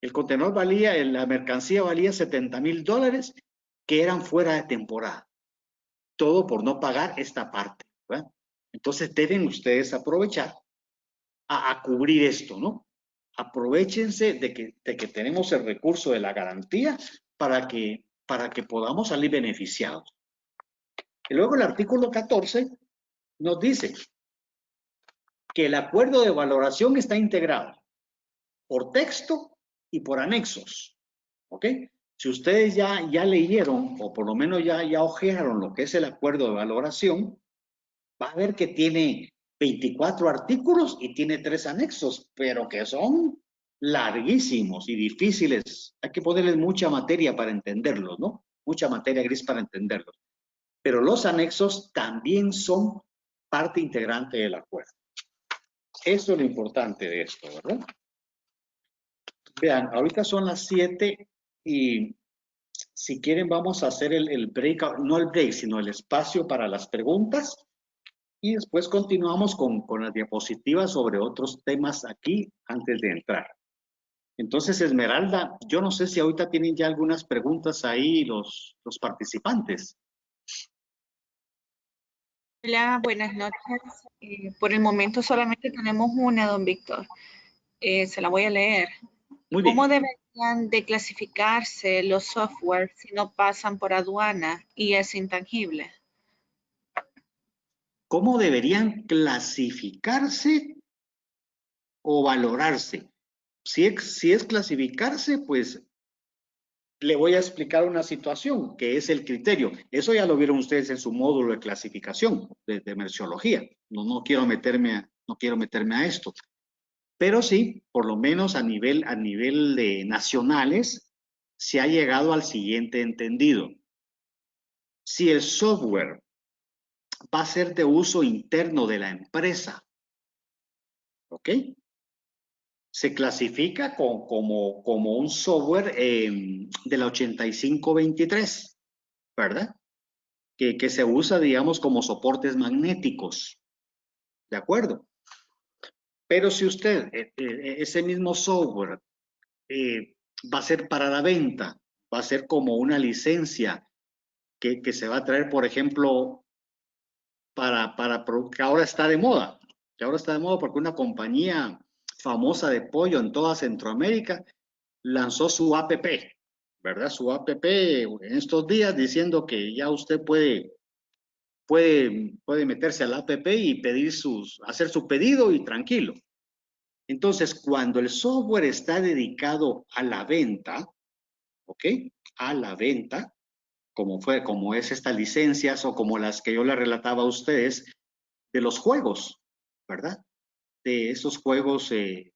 B: El contenedor la mercancía valía $70,000 que eran fuera de temporada. Todo por no pagar esta parte, ¿verdad? Entonces deben ustedes aprovechar a cubrir esto, ¿no? Aprovechense de que tenemos el recurso de la garantía para que podamos salir beneficiados. Y luego el artículo 14 nos dice que el acuerdo de valoración está integrado por texto y por anexos, ¿ok? Si ustedes ya leyeron o por lo menos ya ojearon lo que es el acuerdo de valoración, va a ver que tiene 24 artículos y tiene 3 anexos, pero que son larguísimos y difíciles. Hay que ponerles mucha materia para entenderlos, ¿no? Mucha materia gris para entenderlos. Pero los anexos también son parte integrante del acuerdo. Eso es lo importante de esto, ¿verdad? Vean, ahorita son las 7 y si quieren vamos a hacer el break, no el break, sino el espacio para las preguntas y después continuamos con las diapositivas sobre otros temas aquí antes de entrar. Entonces, Esmeralda, yo no sé si ahorita tienen ya algunas preguntas ahí los participantes.
C: Hola, buenas noches. Por el momento solamente tenemos una, don Víctor. Se la voy a leer.
B: Muy bien.
C: ¿Cómo deberían de clasificarse los software si no pasan por aduana y es intangible?
B: ¿Cómo deberían clasificarse o valorarse? Si es clasificarse, pues le voy a explicar una situación que es el criterio. Eso ya lo vieron ustedes en su módulo de clasificación de merciología. No quiero meterme a esto. Pero sí, por lo menos a nivel de nacionales, se ha llegado al siguiente entendido. Si el software va a ser de uso interno de la empresa, ¿ok? Se clasifica como un software de la 8523, ¿verdad? Que se usa, digamos, como soportes magnéticos, ¿de acuerdo? Pero si usted, ese mismo software, va a ser para la venta, va a ser como una licencia que se va a traer, por ejemplo, que ahora está de moda, que ahora está de moda porque una compañía famosa de pollo en toda Centroamérica lanzó su APP, ¿verdad? Su APP en estos días diciendo que ya usted puede meterse al APP y hacer su pedido y tranquilo. Entonces, cuando el software está dedicado a la venta, ¿ok? A la venta, como es estas licencias o como las que yo le relataba a ustedes de los juegos, ¿verdad? De esos juegos que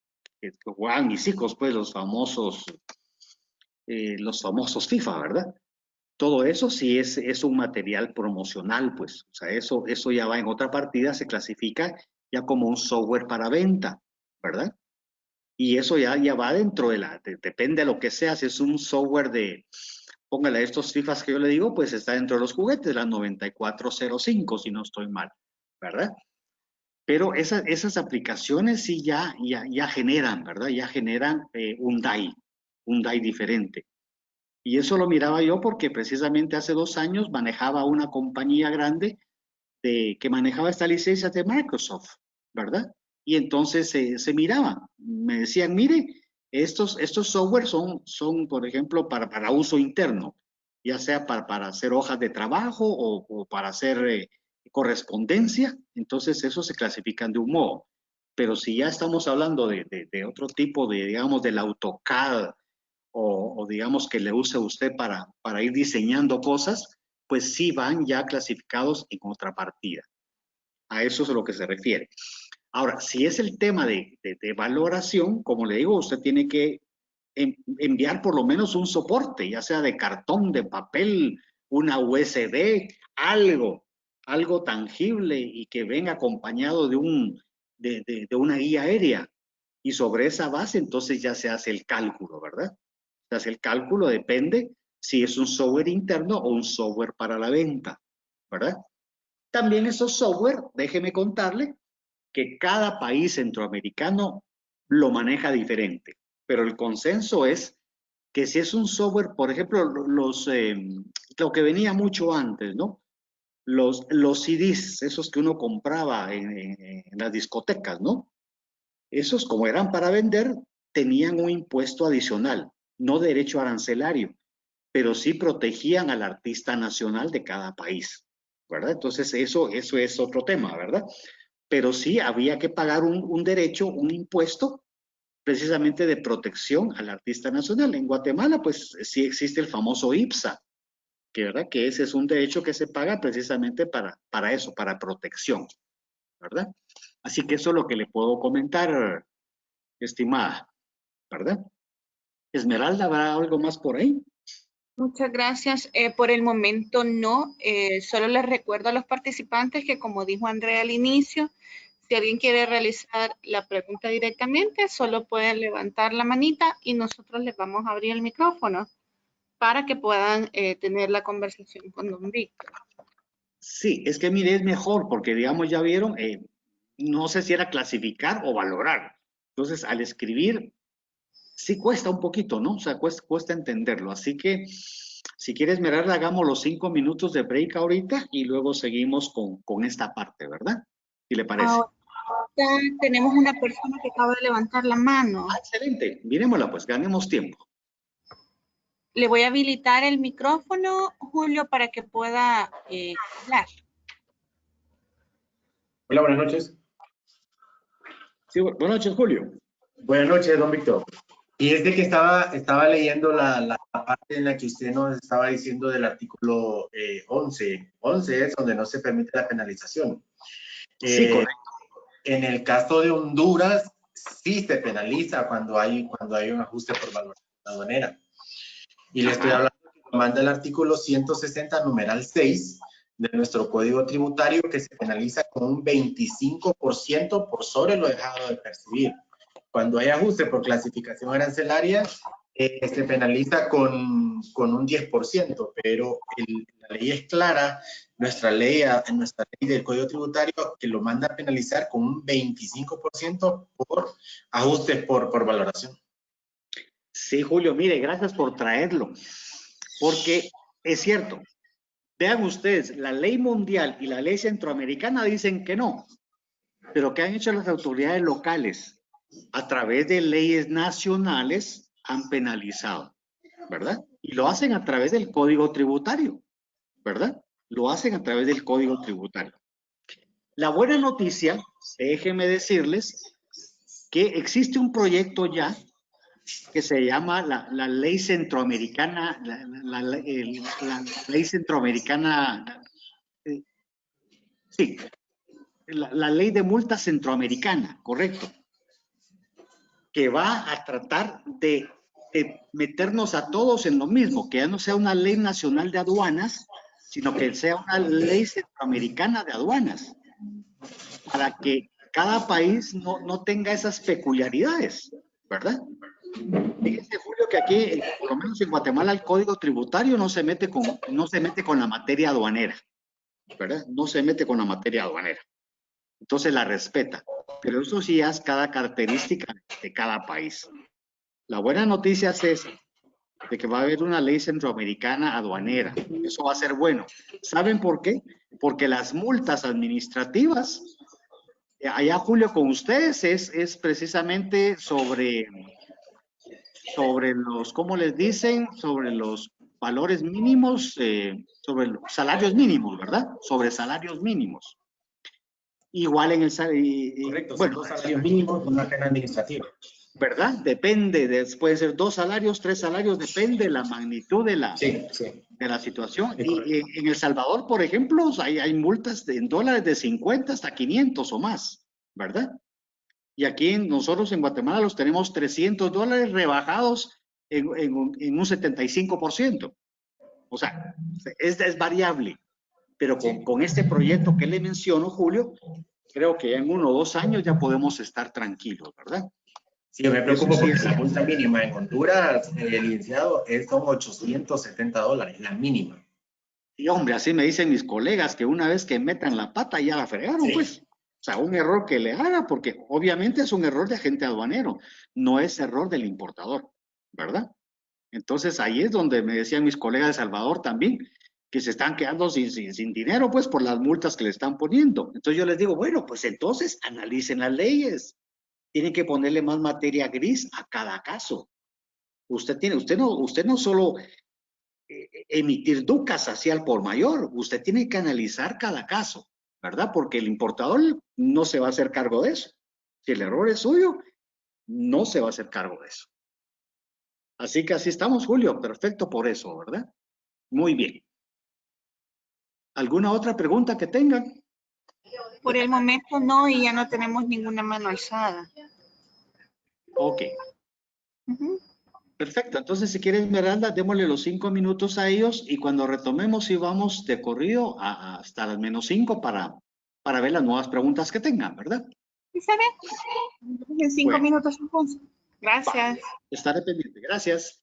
B: juegan mis hijos, pues los famosos FIFA, ¿verdad? Todo eso sí es un material promocional, pues, o sea, eso ya va en otra partida, se clasifica ya como un software para venta, ¿verdad? Y eso ya va dentro depende de lo que sea, si es un software póngale estos FIFAs que yo le digo, pues está dentro de los juguetes, la 9405, si no estoy mal, ¿verdad? Pero esas aplicaciones sí ya generan, ¿verdad? Ya generan un DAI diferente. Y eso lo miraba yo porque precisamente hace 2 años manejaba una compañía grande que manejaba esta licencia de Microsoft, ¿verdad? Y entonces se miraba, me decían, mire, estos software son, por ejemplo, para uso interno, ya sea para hacer hojas de trabajo o para hacer correspondencia, entonces eso se clasifican de un modo. Pero si ya estamos hablando de otro tipo digamos, del AutoCAD o digamos que le use usted para ir diseñando cosas, pues sí van ya clasificados en otra partida. A eso es a lo que se refiere. Ahora, si es el tema de valoración, como le digo, usted tiene que enviar por lo menos un soporte, ya sea de cartón, de papel, una USB, algo tangible y que venga acompañado de una guía aérea. Y sobre esa base, entonces ya se hace el cálculo, ¿verdad? Se hace el cálculo, depende si es un software interno o un software para la venta, ¿verdad? También esos software, déjeme contarle, que cada país centroamericano lo maneja diferente, pero el consenso es que si es un software, por ejemplo, lo que venía mucho antes, ¿no? Los CDs, esos que uno compraba en las discotecas, ¿no? Esos, como eran para vender, tenían un impuesto adicional, no derecho arancelario, pero sí protegían al artista nacional de cada país, ¿verdad? Entonces, eso es otro tema, ¿verdad? Pero sí había que pagar un derecho, un impuesto, precisamente de protección al artista nacional. En Guatemala, pues sí existe el famoso IPSA, ¿verdad? Que ese es un derecho que se paga precisamente para eso, para protección, ¿verdad? Así que eso es lo que le puedo comentar, estimada, ¿verdad? Esmeralda, ¿habrá algo más por ahí?
C: Muchas gracias. Por el momento no. Solo les recuerdo a los participantes que, como dijo Andrea al inicio, si alguien quiere realizar la pregunta directamente, solo pueden levantar la manita y nosotros les vamos a abrir el micrófono para que puedan tener la conversación con don Víctor.
B: Sí, es que mire, es mejor porque, digamos, ya vieron, no sé si era clasificar o valorar. Entonces, al escribir, sí cuesta un poquito, ¿no? O sea, cuesta entenderlo. Así que, si quieres, Esmeralda, hagamos los 5 minutos de break ahorita y luego seguimos con esta parte, ¿verdad? ¿Qué le parece?
C: Ahora tenemos una persona que acaba de levantar la mano.
B: Ah, excelente. Miremosla, pues, ganemos tiempo.
C: Le voy a habilitar el micrófono, Julio, para que pueda hablar.
D: Hola, buenas noches.
B: Sí, buenas noches, Julio.
D: Buenas noches, don Víctor. Y es de que estaba leyendo la parte en la que usted nos estaba diciendo del artículo 11. 11 es donde no se permite la penalización.
B: Sí, correcto.
D: En el caso de Honduras, sí se penaliza cuando hay un ajuste por valoración aduanera. Y le estoy hablando que lo manda el artículo 160, numeral 6 de nuestro Código Tributario, que se penaliza con un 25% por sobre lo dejado de percibir. Cuando hay ajuste por clasificación arancelaria, se penaliza con un 10%, pero la ley es clara, nuestra ley del Código Tributario, que lo manda a penalizar con un 25% por ajustes por valoración.
B: Sí, Julio, mire, gracias por traerlo, porque es cierto. Vean ustedes, la ley mundial y la ley centroamericana dicen que no, pero ¿qué han hecho las autoridades locales? A través de leyes nacionales han penalizado, ¿verdad? Y lo hacen a través del Código Tributario, ¿verdad? Lo hacen a través del Código Tributario. La buena noticia, déjenme decirles que existe un proyecto ya que se llama la ley centroamericana, la ley centroamericana, sí, la ley de multa centroamericana, correcto, que va a tratar de meternos a todos en lo mismo, que ya no sea una ley nacional de aduanas, sino que sea una ley centroamericana de aduanas, para que cada país no tenga esas peculiaridades, ¿verdad? Fíjense, Julio, que aquí, por lo menos en Guatemala, el código tributario no se mete con la materia aduanera, ¿verdad? No se mete con la materia aduanera. Entonces la respeta. Pero eso sí es cada característica de cada país. La buena noticia es esa, de que va a haber una ley centroamericana aduanera. Eso va a ser bueno. ¿Saben por qué? Porque las multas administrativas, allá, Julio, con ustedes es precisamente sobre los, ¿cómo les dicen? Sobre los valores mínimos, sobre los salarios mínimos, ¿verdad? Sobre salarios mínimos. Igual en el
D: Correcto,
B: bueno,
D: son 2 salarios mínimos, una pena administrativa.
B: ¿verdad? Depende, pueden ser 2 salarios, 3 salarios, depende de la magnitud de la,
D: Sí, sí.
B: de la situación.
D: Es
B: Y en El Salvador, por ejemplo, hay multas en dólares de 50 hasta 500 o más, ¿verdad? Y aquí nosotros en Guatemala los tenemos $300 rebajados en un 75%. O sea, es variable. Pero con este proyecto que le menciono, Julio, creo que en 1 o 2 años ya podemos estar tranquilos, ¿verdad?
D: Sí, me
B: Eso
D: preocupo
B: sí
D: porque
B: es
D: la
B: cierto.
D: multa mínima en Honduras, licenciado, son $870, la mínima.
B: Y hombre, así me dicen mis colegas que una vez que metan la pata ya la fregaron,
D: Sí.
B: pues. O sea, un error que le haga, porque obviamente es un error de agente aduanero, no es error del importador, ¿verdad? Entonces ahí es donde me decían mis colegas de Salvador también, que se están quedando sin dinero, pues por las multas que le están poniendo. Entonces yo les digo, bueno, pues entonces analicen las leyes. Tienen que ponerle más materia gris a cada caso. Usted no solo emitir ducas hacia el por mayor, usted tiene que analizar cada caso, ¿verdad? Porque el importador no se va a hacer cargo de eso. Si el error es suyo, no se va a hacer cargo de eso. Así que así estamos, Julio. Perfecto por eso, ¿verdad? Muy bien. ¿Alguna otra pregunta que tengan?
C: Por el momento no, y ya no tenemos ninguna mano alzada.
B: Ok. Perfecto. Entonces, si quieres, Esmeralda, démosle los 5 minutos a ellos y cuando retomemos, si vamos de corrido hasta las -5 para ver las nuevas preguntas que tengan, ¿verdad?
C: ¿Está bien? En 5
B: Bueno,
C: minutos entonces. Gracias.
B: estaré pendiente. Gracias.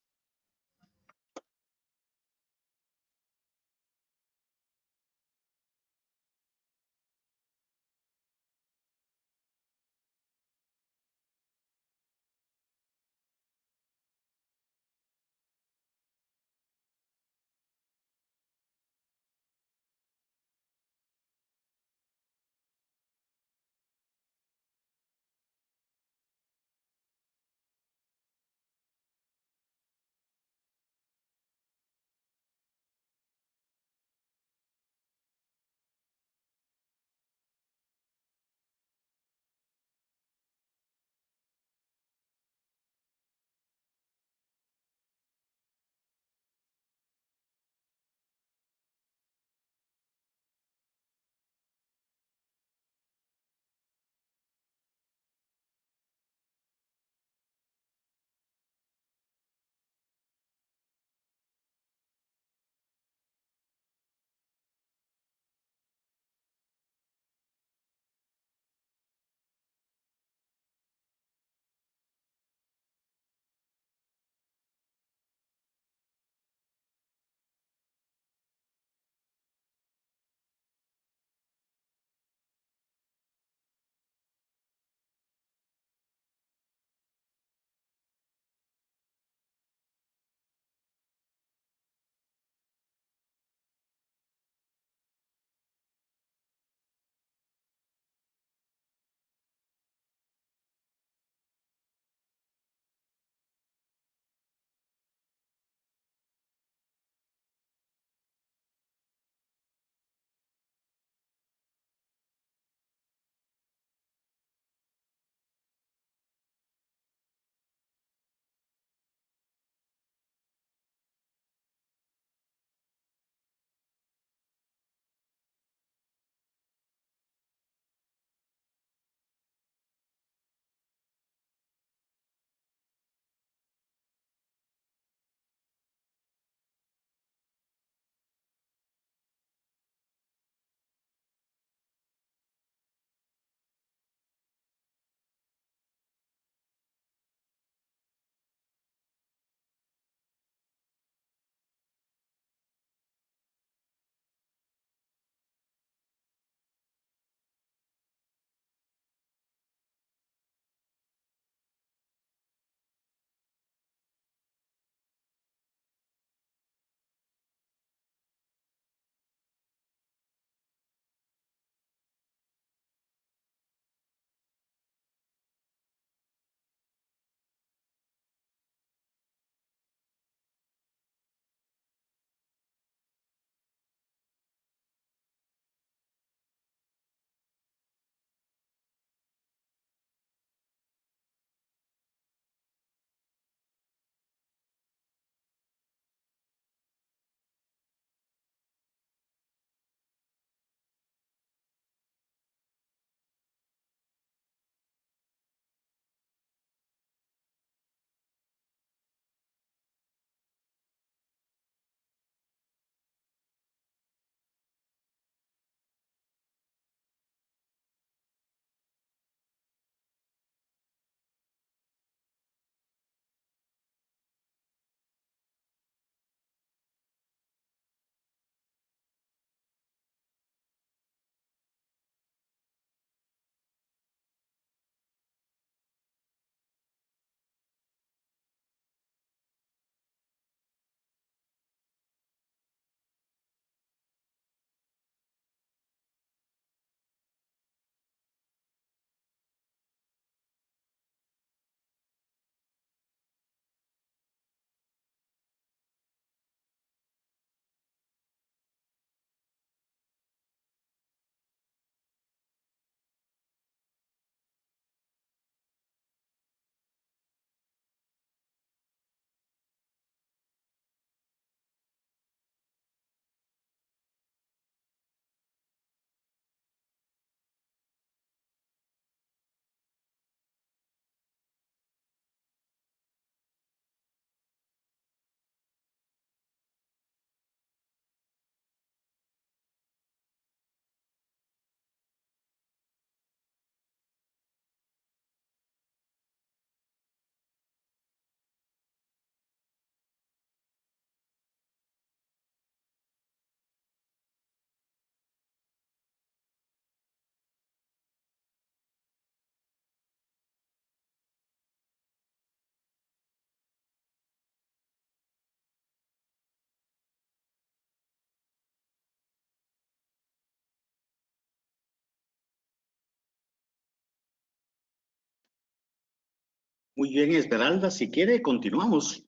B: Muy bien, Esmeralda, si quiere, continuamos.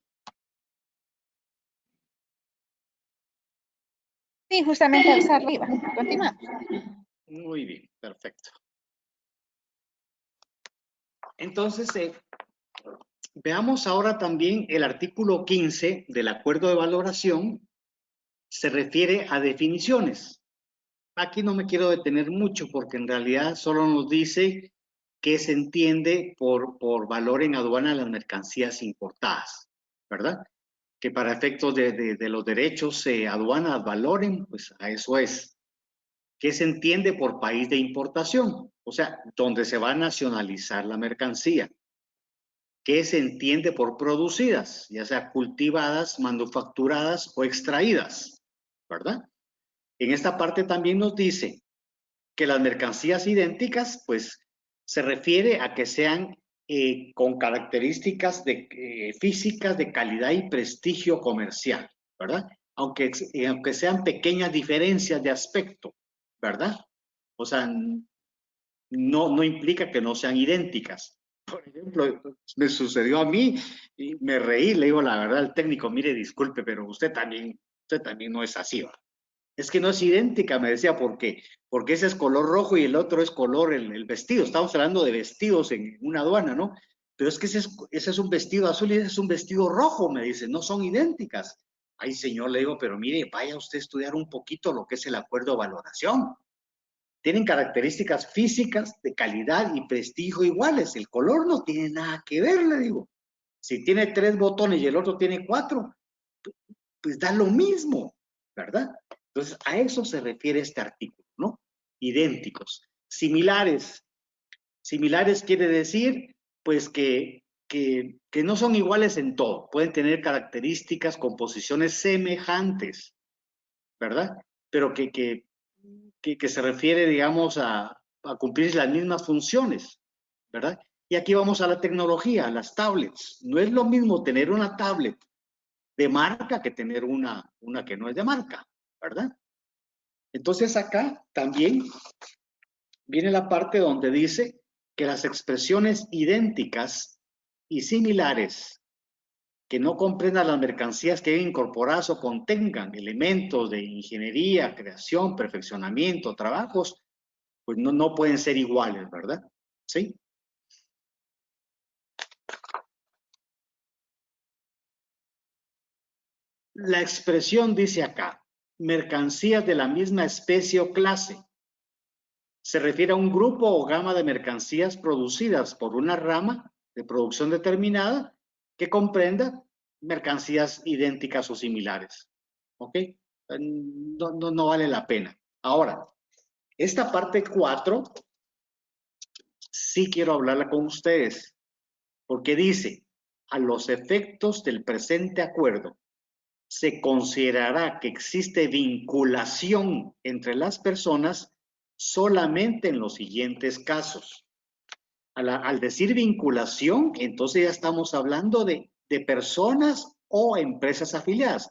C: Sí, justamente hasta arriba. Continuamos.
B: Muy bien, perfecto. Entonces, veamos ahora también el artículo 15 del acuerdo de valoración. Se refiere a definiciones. Aquí no me quiero detener mucho porque en realidad solo nos dice qué se entiende por valor en aduana de las mercancías importadas, ¿verdad? Que para efectos de los derechos aduana valoren, pues a eso es. ¿Qué se entiende por país de importación? O sea, donde se va a nacionalizar la mercancía. ¿Qué se entiende por producidas? Ya sea cultivadas, manufacturadas o extraídas, ¿verdad? En esta parte también nos dice que las mercancías idénticas, pues, se refiere a que sean con características físicas de calidad y prestigio comercial, ¿verdad? Aunque sean pequeñas diferencias de aspecto, ¿verdad? O sea, no implica que no sean idénticas. Por ejemplo, me sucedió a mí y me reí, le digo la verdad al técnico, mire, disculpe, pero usted también no es así, ¿va? Es que no es idéntica, me decía, ¿por qué? Porque ese es color rojo y el otro es color, el vestido. Estamos hablando de vestidos en una aduana, ¿no? Pero es que ese es un vestido azul y ese es un vestido rojo, me dice, no son idénticas. Ay, señor, le digo, pero mire, vaya usted a estudiar un poquito lo que es el acuerdo de valoración. Tienen características físicas de calidad y prestigio iguales. El color no tiene nada que ver, le digo. Si tiene 3 botones y el otro tiene 4, pues da lo mismo, ¿verdad? Entonces, a eso se refiere este artículo, ¿no? Idénticos. Similares. Similares quiere decir, pues, que no son iguales en todo. Pueden tener características, composiciones semejantes, ¿verdad? Pero que se refiere, digamos, a cumplir las mismas funciones, ¿verdad? Y aquí vamos a la tecnología, a las tablets. No es lo mismo tener una tablet de marca que tener una que no es de marca, ¿verdad? Entonces acá también viene la parte donde dice que las expresiones idénticas y similares que no comprendan las mercancías que deben incorporadas o contengan elementos de ingeniería, creación, perfeccionamiento, trabajos, pues no pueden ser iguales, ¿verdad? ¿Sí? La expresión dice acá, mercancías de la misma especie o clase. Se refiere a un grupo o gama de mercancías producidas por una rama de producción determinada que comprenda mercancías idénticas o similares. ¿Ok? No vale la pena. Ahora, esta parte 4 sí quiero hablarla con ustedes, porque dice, a los efectos del presente acuerdo, se considerará que existe vinculación entre las personas solamente en los siguientes casos. Al decir vinculación, entonces ya estamos hablando de personas o empresas afiliadas.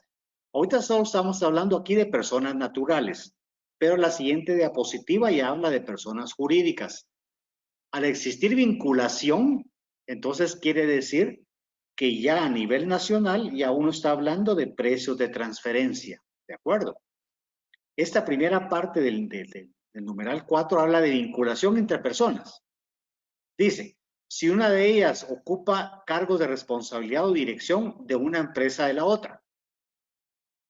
B: Ahorita solo estamos hablando aquí de personas naturales, pero la siguiente diapositiva ya habla de personas jurídicas. Al existir vinculación, entonces quiere decir que ya a nivel nacional ya uno está hablando de precios de transferencia, ¿de acuerdo? Esta primera parte del numeral 4 habla de vinculación entre personas. Dice, si una de ellas ocupa cargos de responsabilidad o dirección de una empresa de la otra,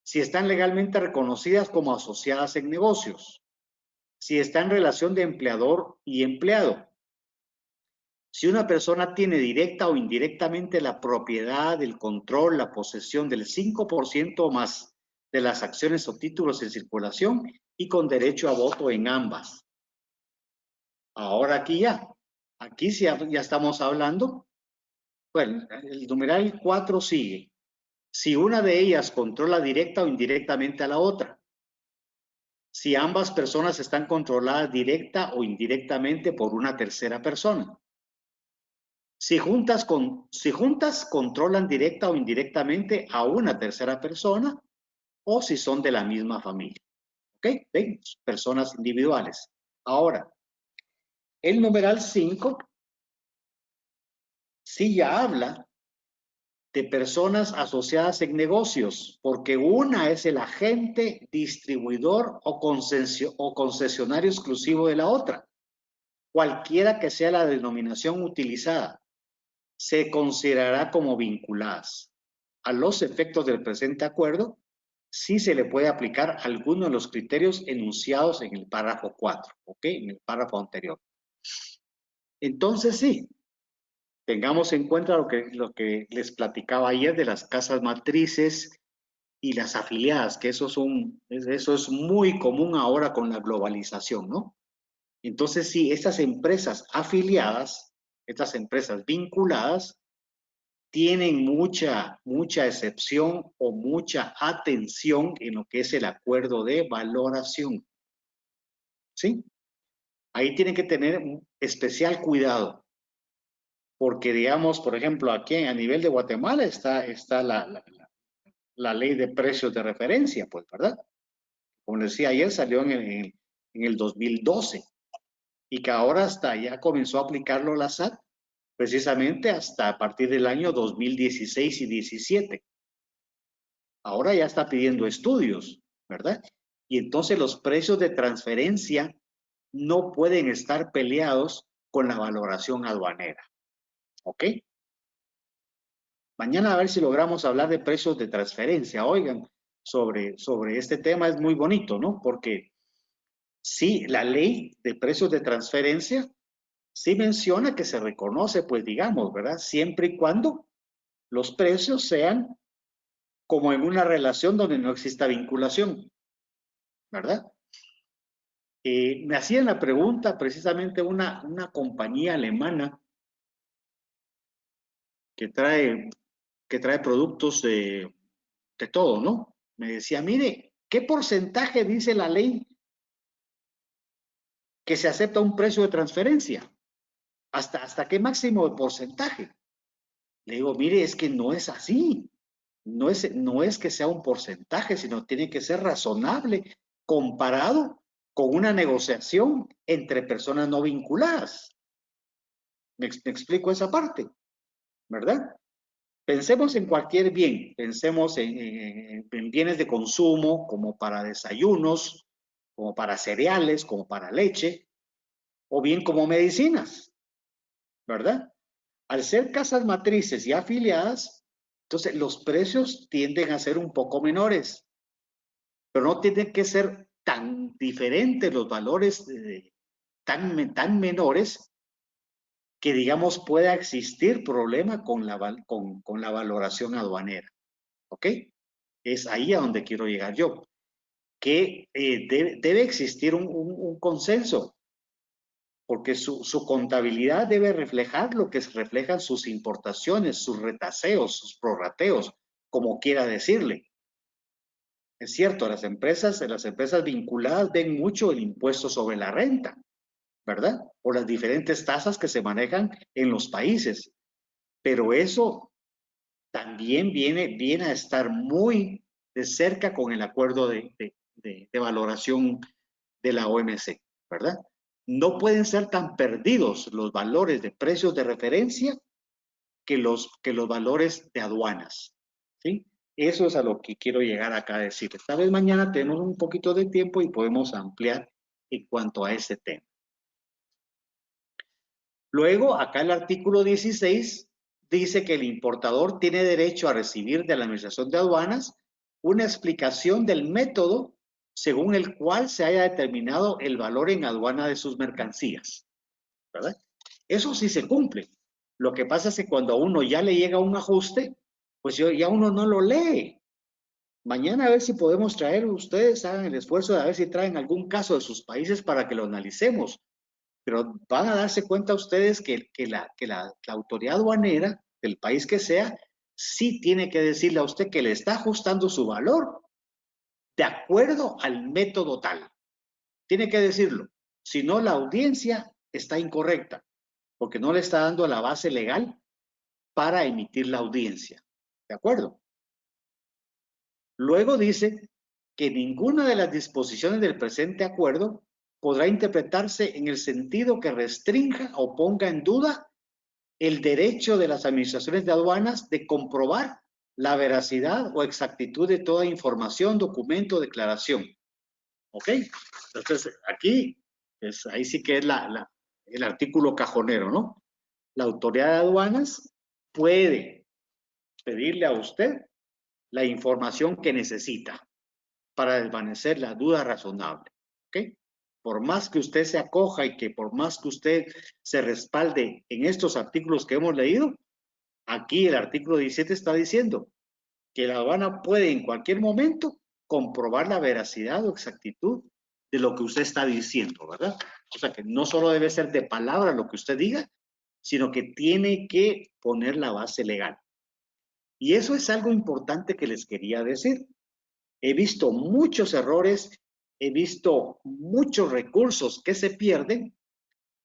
B: si están legalmente reconocidas como asociadas en negocios, si está en relación de empleador y empleado, si una persona tiene directa o indirectamente la propiedad, el control, la posesión del 5% o más de las acciones o títulos en circulación y con derecho a voto en ambas. Ahora aquí sí ya estamos hablando, bueno, el numeral 4 sigue. Si una de ellas controla directa o indirectamente a la otra. Si ambas personas están controladas directa o indirectamente por una tercera persona. Si juntas controlan directa o indirectamente a una tercera persona o si son de la misma familia. ¿Ok? ¿Ven? Personas individuales. Ahora, el numeral 5 sí ya habla de personas asociadas en negocios, porque una es el agente, distribuidor o concesionario exclusivo de la otra. Cualquiera que sea la denominación utilizada, se considerará como vinculadas. A los efectos del presente acuerdo, sí se le puede aplicar alguno de los criterios enunciados en el párrafo 4, ¿ok? En el párrafo anterior. Entonces, sí, tengamos en cuenta lo que les platicaba ayer de las casas matrices y las afiliadas, que eso es muy común ahora con la globalización, ¿no? Entonces, sí, estas empresas afiliadas, estas empresas vinculadas, tienen mucha excepción o mucha atención en lo que es el acuerdo de valoración, ¿sí? Ahí tienen que tener un especial cuidado, porque digamos, por ejemplo, aquí a nivel de Guatemala está la ley de precios de referencia, pues, ¿verdad? Como les decía ayer, salió en el 2012 y que ahora hasta ya comenzó a aplicarlo la SAT, precisamente hasta a partir del año 2016 y 17. Ahora ya está pidiendo estudios, ¿verdad? Y entonces los precios de transferencia no pueden estar peleados con la valoración aduanera, ¿ok? Mañana a ver si logramos hablar de precios de transferencia. Oigan, sobre este tema es muy bonito, ¿no? Porque sí, la ley de precios de transferencia sí menciona que se reconoce, pues digamos, ¿verdad? Siempre y cuando los precios sean como en una relación donde no exista vinculación, ¿verdad? Me hacían la pregunta precisamente una compañía alemana que trae productos de todo, ¿no? Me decía, mire, ¿qué porcentaje dice la ley que se acepta un precio de transferencia? ¿Hasta qué máximo de porcentaje? Le digo, mire, es que no es así. No es que sea un porcentaje, sino tiene que ser razonable comparado con una negociación entre personas no vinculadas. Me explico esa parte, ¿verdad? Pensemos en cualquier bien, pensemos en bienes de consumo como para desayunos, como para cereales, como para leche, o bien como medicinas, ¿verdad? Al ser casas matrices y afiliadas, entonces los precios tienden a ser un poco menores, pero no tienen que ser tan diferentes los valores, tan menores, que digamos pueda existir problema con la valoración aduanera, ¿ok? Es ahí a donde quiero llegar yo, que debe existir un consenso, porque su contabilidad debe reflejar lo que reflejan sus importaciones, sus retaseos, sus prorrateos, como quiera decirle. Es cierto, las empresas vinculadas ven mucho el impuesto sobre la renta, ¿verdad? Por las diferentes tasas que se manejan en los países. Pero eso también viene a estar muy de cerca con el acuerdo de valoración de la OMC, ¿verdad? No pueden ser tan perdidos los valores de precios de referencia que los valores de aduanas, ¿sí? Eso es a lo que quiero llegar acá a decir. Tal vez mañana tenemos un poquito de tiempo y podemos ampliar en cuanto a ese tema. Luego, acá el artículo 16 dice que el importador tiene derecho a recibir de la Administración de Aduanas una explicación del método según el cual se haya determinado el valor en aduana de sus mercancías, ¿verdad? Eso sí se cumple. Lo que pasa es que cuando a uno ya le llega un ajuste, pues ya uno no lo lee. Mañana a ver si podemos traer, ustedes hagan el esfuerzo de a ver si traen algún caso de sus países para que lo analicemos. Pero van a darse cuenta ustedes que la autoridad aduanera del país que sea, sí tiene que decirle a usted que le está ajustando su valor de acuerdo al método tal. Tiene que decirlo. Si no, la audiencia está incorrecta, porque no le está dando la base legal para emitir la audiencia. ¿De acuerdo? Luego dice que ninguna de las disposiciones del presente acuerdo podrá interpretarse en el sentido que restrinja o ponga en duda el derecho de las administraciones de aduanas de comprobar la veracidad o exactitud de toda información, documento, declaración. ¿Ok? Entonces, aquí, pues, ahí sí que es el artículo cajonero, ¿no? La autoridad de aduanas puede pedirle a usted la información que necesita para desvanecer la duda razonable. ¿Ok? Por más que usted se acoja y que por más que usted se respalde en estos artículos que hemos leído, aquí el artículo 17 está diciendo que la aduana puede en cualquier momento comprobar la veracidad o exactitud de lo que usted está diciendo, ¿verdad? O sea que no solo debe ser de palabra lo que usted diga, sino que tiene que poner la base legal. Y eso es algo importante que les quería decir. He visto muchos errores, he visto muchos recursos que se pierden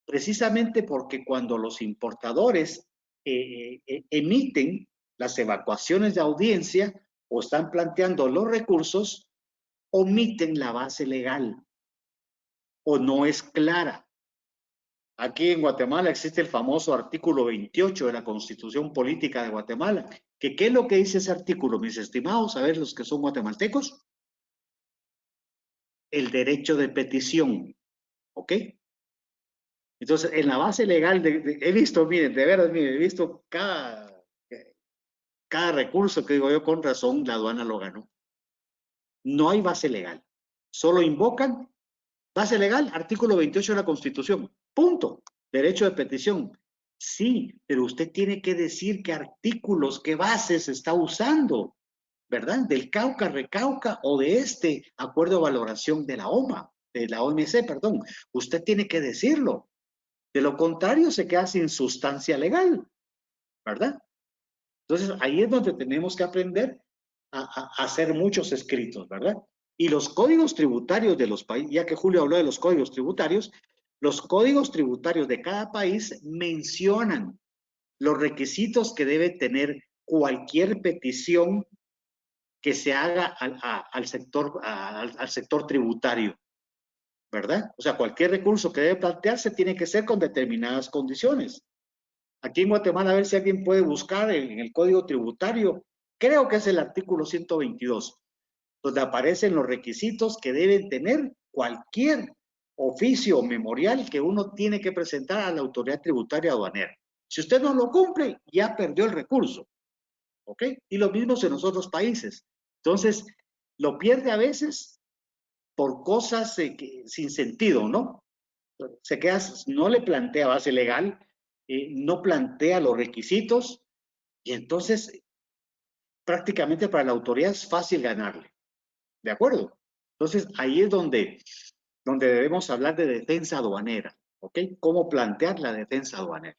B: precisamente porque cuando los importadores emiten las evacuaciones de audiencia o están planteando los recursos, omiten la base legal o no es clara. Aquí en Guatemala existe el famoso artículo 28 de la Constitución Política de Guatemala. ¿Qué es lo que dice ese artículo, mis estimados? A ver, los que son guatemaltecos. El derecho de petición. ¿Ok? Entonces, en la base legal, he visto, miren, de verdad, miren, he visto cada recurso que digo yo, con razón, la aduana lo ganó. No hay base legal. Solo invocan base legal, artículo 28 de la Constitución. Punto. Derecho de petición. Sí, pero usted tiene que decir qué artículos, qué bases está usando, ¿verdad? Del Cauca, Recauca o de este acuerdo de valoración de la OMA, de la OMC, perdón. Usted tiene que decirlo. De lo contrario, se queda sin sustancia legal, ¿verdad? Entonces, ahí es donde tenemos que aprender a hacer muchos escritos, ¿verdad? Y los códigos tributarios de los países, ya que Julio habló de los códigos tributarios de cada país mencionan los requisitos que debe tener cualquier petición que se haga al sector tributario, ¿verdad? O sea, cualquier recurso que debe plantearse tiene que ser con determinadas condiciones. Aquí en Guatemala, a ver si alguien puede buscar en el Código Tributario, creo que es el artículo 122, donde aparecen los requisitos que deben tener cualquier oficio memorial que uno tiene que presentar a la autoridad tributaria aduanera. Si usted no lo cumple, ya perdió el recurso. ¿Ok? Y lo mismo en los otros países. Entonces, lo pierde a veces por cosas sin sentido, ¿no? Se queda, no le plantea base legal, no plantea los requisitos y entonces prácticamente para la autoridad es fácil ganarle. ¿De acuerdo? Entonces ahí es donde debemos hablar de defensa aduanera. ¿Ok? ¿Cómo plantear la defensa aduanera?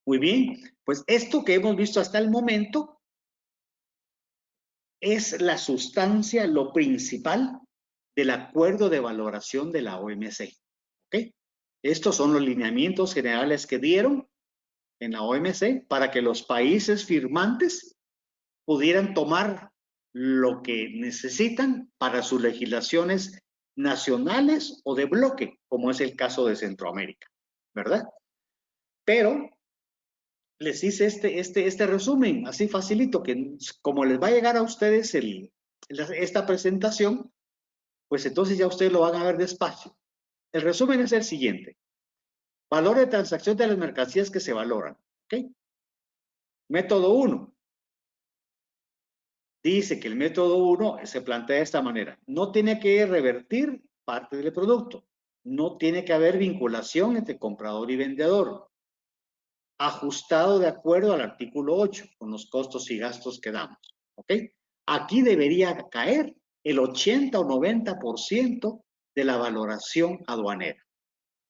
B: Muy bien, pues esto que hemos visto hasta el momento es la sustancia, lo principal del acuerdo de valoración de la OMC. ¿Ok? Estos son los lineamientos generales que dieron en la OMC para que los países firmantes pudieran tomar lo que necesitan para sus legislaciones nacionales o de bloque, como es el caso de Centroamérica, ¿verdad? Pero les hice este resumen, así facilito, que como les va a llegar a ustedes esta presentación, pues entonces ya ustedes lo van a ver despacio. El resumen es el siguiente. Valor de transacción de las mercancías que se valoran. ¿Ok? Método 1. Dice que el método 1 se plantea de esta manera. No tiene que revertir parte del producto. No tiene que haber vinculación entre comprador y vendedor. Ajustado de acuerdo al artículo 8, con los costos y gastos que damos. ¿Ok? Aquí debería caer el 80 o 90% de la valoración aduanera.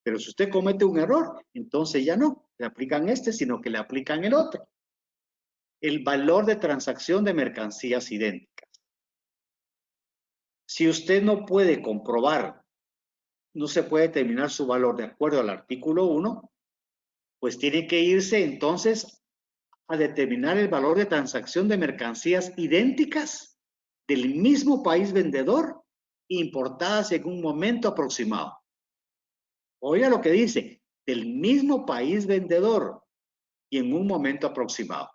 B: Pero si usted comete un error, entonces ya no le aplican sino que le aplican el otro. El valor de transacción de mercancías idénticas. Si usted no puede comprobar, no se puede determinar su valor de acuerdo al artículo 1, pues tiene que irse entonces a determinar el valor de transacción de mercancías idénticas del mismo país vendedor importadas en un momento aproximado. Oiga lo que dice, del mismo país vendedor y en un momento aproximado.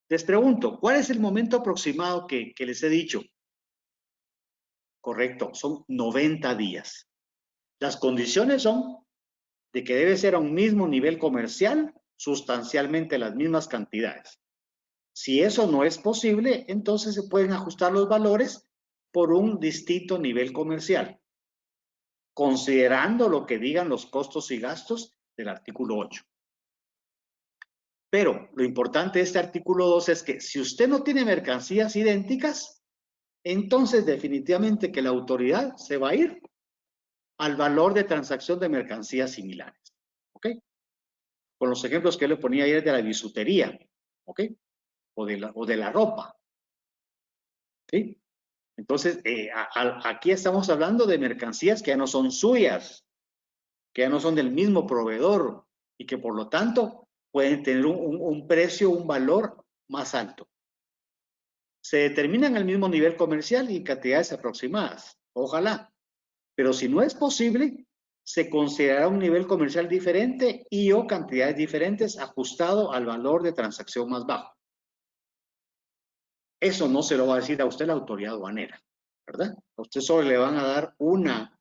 B: Les pregunto, ¿cuál es el momento aproximado que les he dicho? Correcto, son 90 días. Las condiciones son de que debe ser a un mismo nivel comercial, sustancialmente las mismas cantidades. Si eso no es posible, entonces se pueden ajustar los valores por un distinto nivel comercial, considerando lo que digan los costos y gastos del artículo 8. Pero lo importante de este artículo 2 es que si usted no tiene mercancías idénticas, entonces definitivamente que la autoridad se va a ir al valor de transacción de mercancías similares. ¿Ok? Con los ejemplos que le ponía ayer de la bisutería. ¿Ok? O de la ropa. ¿Sí? Entonces, aquí estamos hablando de mercancías que ya no son suyas, que ya no son del mismo proveedor y que por lo tanto pueden tener un precio, un valor más alto. Se determinan al mismo nivel comercial y cantidades aproximadas, ojalá. Pero si no es posible, se considerará un nivel comercial diferente y o cantidades diferentes ajustado al valor de transacción más bajo. Eso no se lo va a decir a usted la autoridad aduanera, ¿verdad? A usted solo le van a dar una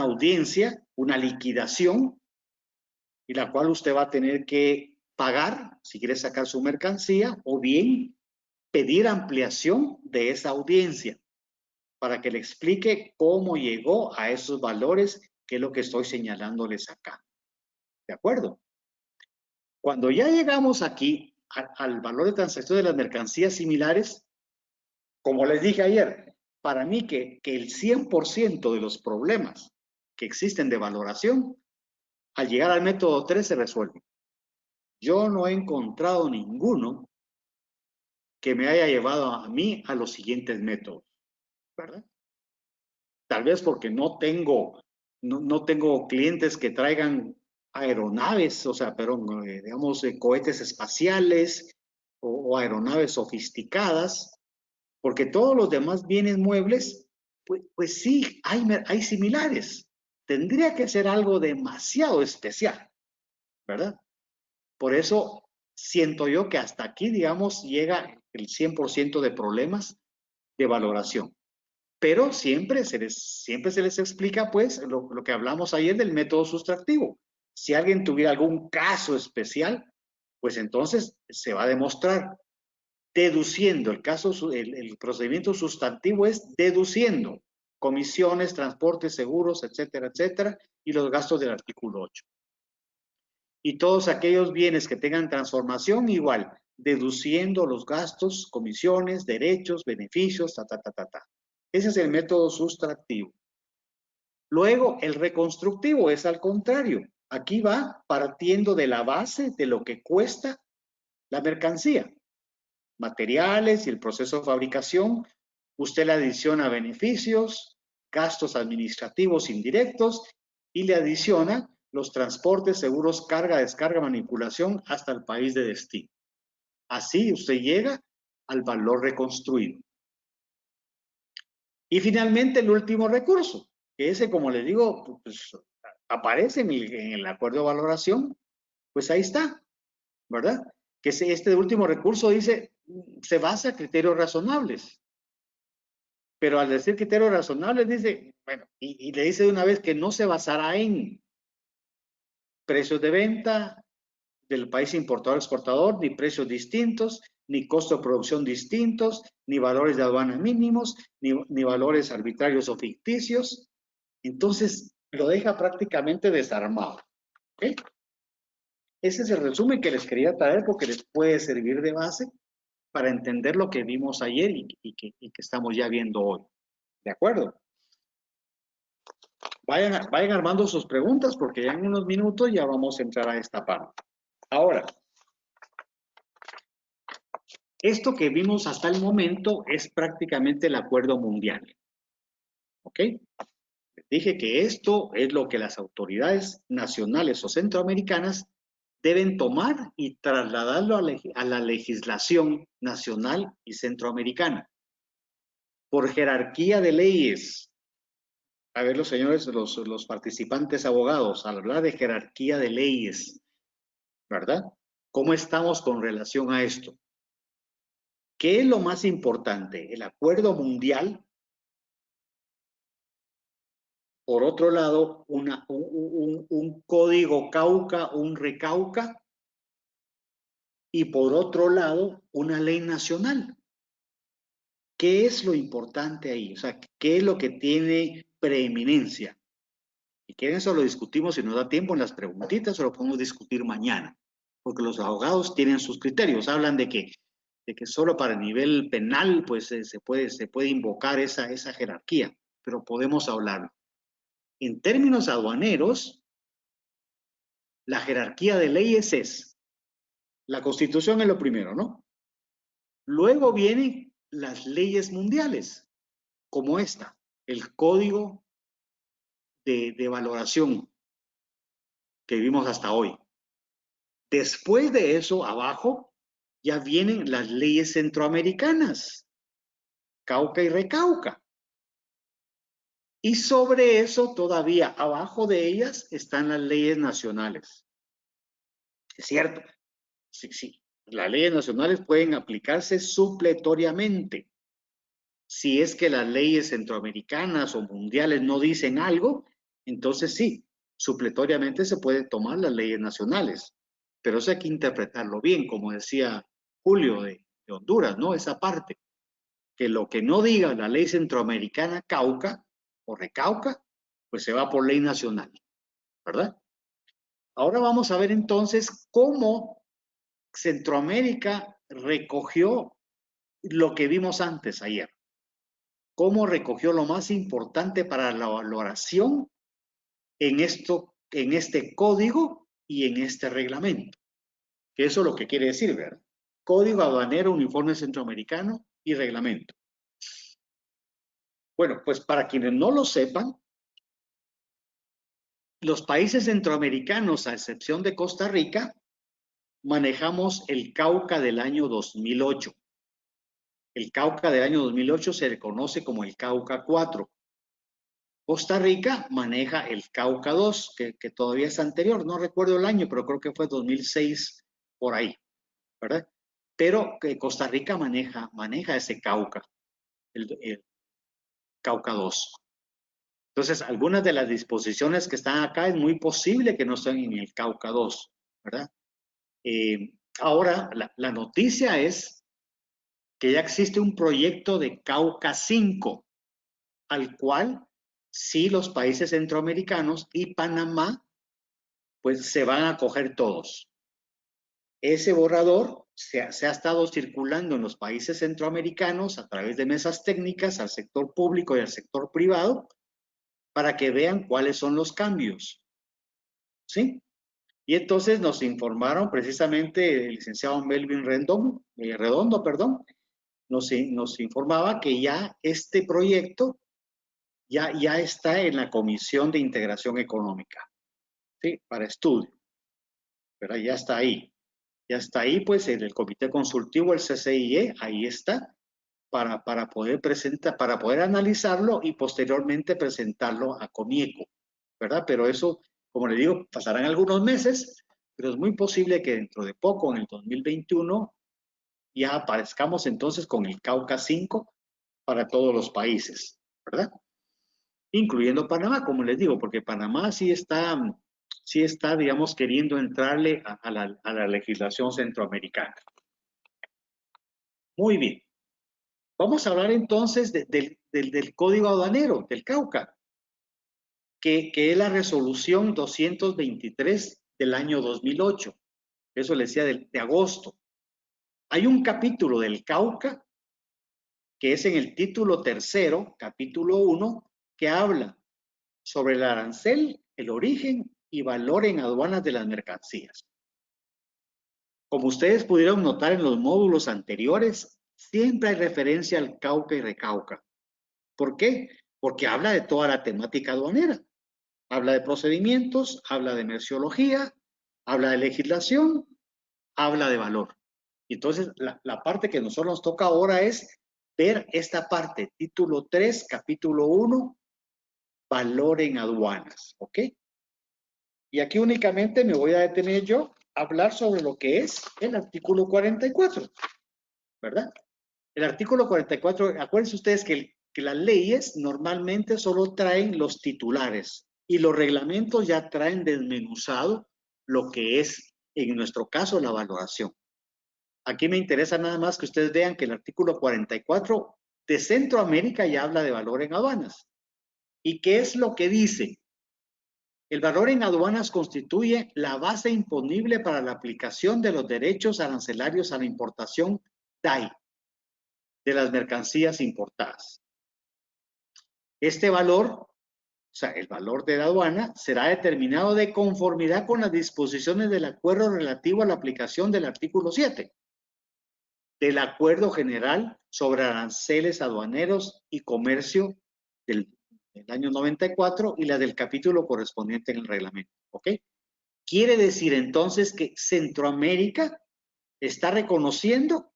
B: audiencia, una liquidación, y la cual usted va a tener que pagar si quiere sacar su mercancía o bien pedir ampliación de esa audiencia para que le explique cómo llegó a esos valores, que es lo que estoy señalándoles acá. ¿De acuerdo? Cuando ya llegamos aquí al valor de transacción de las mercancías similares, como les dije ayer, para mí que el 100% de los problemas que existen de valoración, al llegar al método 3 se resuelven. Yo no he encontrado ninguno que me haya llevado a mí a los siguientes métodos, ¿verdad? Tal vez porque no tengo clientes que traigan aeronaves, o sea, perdón, digamos, cohetes espaciales o aeronaves sofisticadas, porque todos los demás bienes muebles, pues sí, hay similares. Tendría que ser algo demasiado especial, ¿verdad? Por eso siento yo que hasta aquí, digamos, llega el 100% de problemas de valoración. Pero siempre se les explica, pues, lo que hablamos ayer del método sustractivo. Si alguien tuviera algún caso especial, pues entonces se va a demostrar deduciendo. El procedimiento sustantivo es deduciendo comisiones, transportes, seguros, etcétera, etcétera, y los gastos del artículo 8. Y todos aquellos bienes que tengan transformación, igual, deduciendo los gastos, comisiones, derechos, beneficios, ta. Ese es el método sustractivo. Luego, el reconstructivo es al contrario. Aquí va partiendo de la base de lo que cuesta la mercancía. Materiales y el proceso de fabricación. Usted le adiciona beneficios, gastos administrativos indirectos y le adiciona los transportes, seguros, carga, descarga, manipulación hasta el país de destino. Así usted llega al valor reconstruido. Y finalmente el último recurso, que ese, como les digo, pues, aparece en el acuerdo de valoración, pues ahí está, ¿verdad? Que este último recurso dice, se basa en criterios razonables. Pero al decir criterios razonables dice, bueno, y le dice de una vez que no se basará en precios de venta del país importador-exportador, ni precios distintos, ni costo de producción distintos, ni valores de aduana mínimos, ni valores arbitrarios o ficticios. Entonces, lo deja prácticamente desarmado. ¿Okay? Ese es el resumen que les quería traer porque les puede servir de base para entender lo que vimos ayer y que estamos ya viendo hoy. ¿De acuerdo? Vayan armando sus preguntas porque ya en unos minutos ya vamos a entrar a esta parte. Ahora, esto que vimos hasta el momento es prácticamente el acuerdo mundial. ¿Ok? Les dije que esto es lo que las autoridades nacionales o centroamericanas deben tomar y trasladarlo a la legislación nacional y centroamericana. Por jerarquía de leyes, A ver, los señores, los participantes abogados, al hablar de jerarquía de leyes, ¿verdad? ¿Cómo estamos con relación a esto? ¿Qué es lo más importante? ¿El acuerdo mundial? Por otro lado, un código Cauca, un Recauca, y por otro lado, una ley nacional. ¿Qué es lo importante ahí? O sea, ¿qué es lo que tiene preeminencia? Y que eso lo discutimos si nos da tiempo en las preguntitas o lo podemos discutir mañana, porque los abogados tienen sus criterios, hablan de que solo para el nivel penal pues se puede invocar esa jerarquía, pero podemos hablarlo. En términos aduaneros, la jerarquía de leyes es, la Constitución es lo primero, ¿no? Luego vienen las leyes mundiales, como esta, el Código de Valoración que vimos hasta hoy. Después de eso, abajo, ya vienen las leyes centroamericanas, Cauca y Recauca. Y sobre eso, todavía abajo de ellas, están las leyes nacionales. Es cierto, sí. Las leyes nacionales pueden aplicarse supletoriamente. Si es que las leyes centroamericanas o mundiales no dicen algo, entonces sí, supletoriamente se pueden tomar las leyes nacionales. Pero eso hay que interpretarlo bien, como decía Julio de Honduras, ¿no? Esa parte, que lo que no diga la ley centroamericana Cauca o Recauca, pues se va por ley nacional, ¿verdad? Ahora vamos a ver entonces cómo Centroamérica recogió lo que vimos antes ayer. Cómo recogió lo más importante para la valoración en este código y en este reglamento. Que eso es lo que quiere decir, ¿verdad? Código Aduanero Uniforme Centroamericano y reglamento. Bueno, pues para quienes no lo sepan, los países centroamericanos, a excepción de Costa Rica, manejamos el Cauca del año 2008. El Cauca del año 2008 se le conoce como el Cauca 4. Costa Rica maneja el Cauca 2, que todavía es anterior, no recuerdo el año, pero creo que fue 2006, por ahí, ¿verdad? Pero que Costa Rica maneja ese Cauca, el Cauca 2. Entonces, algunas de las disposiciones que están acá es muy posible que no estén en el Cauca 2, ¿verdad? Ahora, la noticia es que ya existe un proyecto de Cauca 5, al cual sí los países centroamericanos y Panamá pues se van a acoger todos. Ese borrador se ha estado circulando en los países centroamericanos a través de mesas técnicas al sector público y al sector privado para que vean cuáles son los cambios. ¿Sí? Y entonces nos informaron precisamente el licenciado Melvin Redondo, nos informaba que ya este proyecto ya está en la Comisión de Integración Económica, ¿sí? Para estudio, pero ya está ahí. Ya está ahí, pues, en el Comité Consultivo, el CCIE, ahí está, para poder para poder analizarlo y posteriormente presentarlo a Comieco, ¿verdad? Pero eso, como le digo, pasarán algunos meses, pero es muy posible que dentro de poco, en el 2021, ya aparezcamos entonces con el Cauca 5 para todos los países, ¿verdad? Incluyendo Panamá, como les digo, porque Panamá sí está, digamos, queriendo entrarle a la legislación centroamericana. Muy bien. Vamos a hablar entonces del Código Aduanero, del Cauca, que es la resolución 223 del año 2008. Eso le decía de agosto. Hay un capítulo del Cauca que es en el título tercero, capítulo 1, que habla sobre el arancel, el origen y valor en aduanas de las mercancías. Como ustedes pudieron notar en los módulos anteriores, siempre hay referencia al Cauca y Recauca. ¿Por qué? Porque habla de toda la temática aduanera. Habla de procedimientos, habla de merciología, habla de legislación, habla de valor. Entonces, la parte que a nosotros nos toca ahora es ver esta parte, título 3, capítulo 1, valor en aduanas, ¿ok? Y aquí únicamente me voy a detener yo a hablar sobre lo que es el artículo 44, ¿verdad? El artículo 44, acuérdense ustedes que las leyes normalmente solo traen los titulares y los reglamentos ya traen desmenuzado lo que es, en nuestro caso, la valoración. Aquí me interesa nada más que ustedes vean que el artículo 44 de Centroamérica ya habla de valor en aduanas. ¿Y qué es lo que dice? El valor en aduanas constituye la base imponible para la aplicación de los derechos arancelarios a la importación DAI de las mercancías importadas. Este valor, o sea, el valor de la aduana, será determinado de conformidad con las disposiciones del acuerdo relativo a la aplicación del artículo 7 del Acuerdo General sobre Aranceles Aduaneros y Comercio del año 94 y la del capítulo correspondiente en el reglamento, ¿ok? Quiere decir entonces que Centroamérica está reconociendo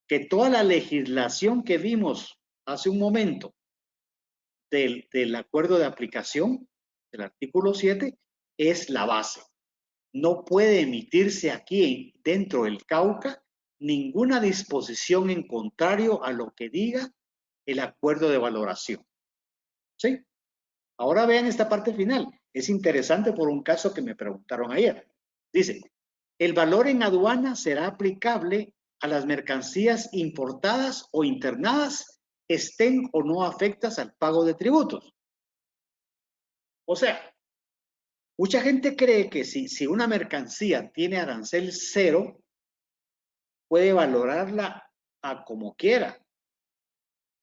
B: que toda la legislación que vimos hace un momento del acuerdo de aplicación del artículo 7 es la base. No puede emitirse aquí dentro del Cauca ninguna disposición en contrario a lo que diga el acuerdo de valoración. ¿Sí? Ahora vean esta parte final. Es interesante por un caso que me preguntaron ayer. Dice, el valor en aduana será aplicable a las mercancías importadas o internadas, estén o no afectas al pago de tributos. O sea, mucha gente cree que si una mercancía tiene arancel cero, puede valorarla a como quiera.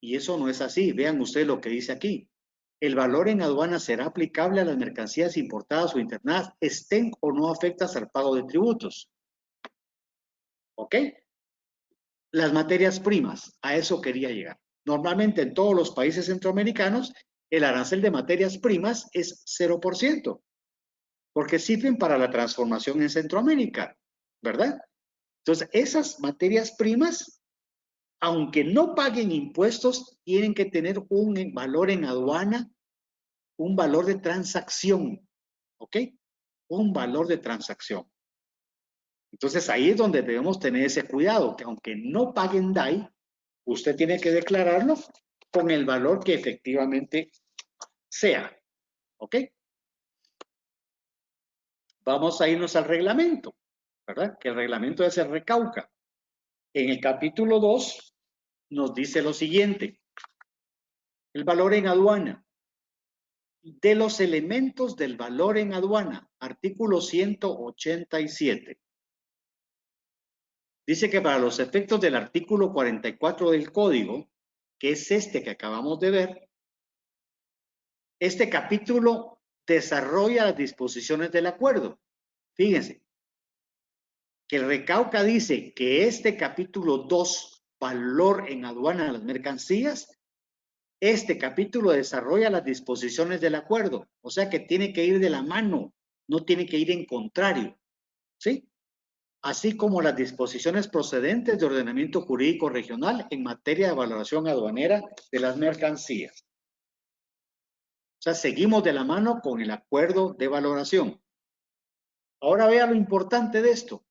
B: Y eso no es así. Vean ustedes lo que dice aquí. El valor en aduana será aplicable a las mercancías importadas o internadas, estén o no afectas al pago de tributos. ¿Ok? Las materias primas, a eso quería llegar. Normalmente en todos los países centroamericanos, el arancel de materias primas es 0%, porque sirven para la transformación en Centroamérica, ¿verdad? Entonces, esas materias primas, aunque no paguen impuestos, tienen que tener un valor en aduana, un valor de transacción, ¿ok? Un valor de transacción. Entonces, ahí es donde debemos tener ese cuidado, que aunque no paguen DAI, usted tiene que declararlo con el valor que efectivamente sea, ¿ok? Vamos a irnos al reglamento, ¿verdad? Que el reglamento es el Recauca. En el capítulo 2 nos dice lo siguiente. El valor en aduana. De los elementos del valor en aduana, artículo 187. Dice que para los efectos del artículo 44 del Código, que es este que acabamos de ver, este capítulo desarrolla las disposiciones del acuerdo. Fíjense, que el Recauca dice que este capítulo 2, valor en aduana de las mercancías, este capítulo desarrolla las disposiciones del acuerdo, o sea que tiene que ir de la mano, no tiene que ir en contrario, ¿sí? Así como las disposiciones procedentes de ordenamiento jurídico regional en materia de valoración aduanera de las mercancías. O sea, seguimos de la mano con el acuerdo de valoración. Ahora vea lo importante de esto.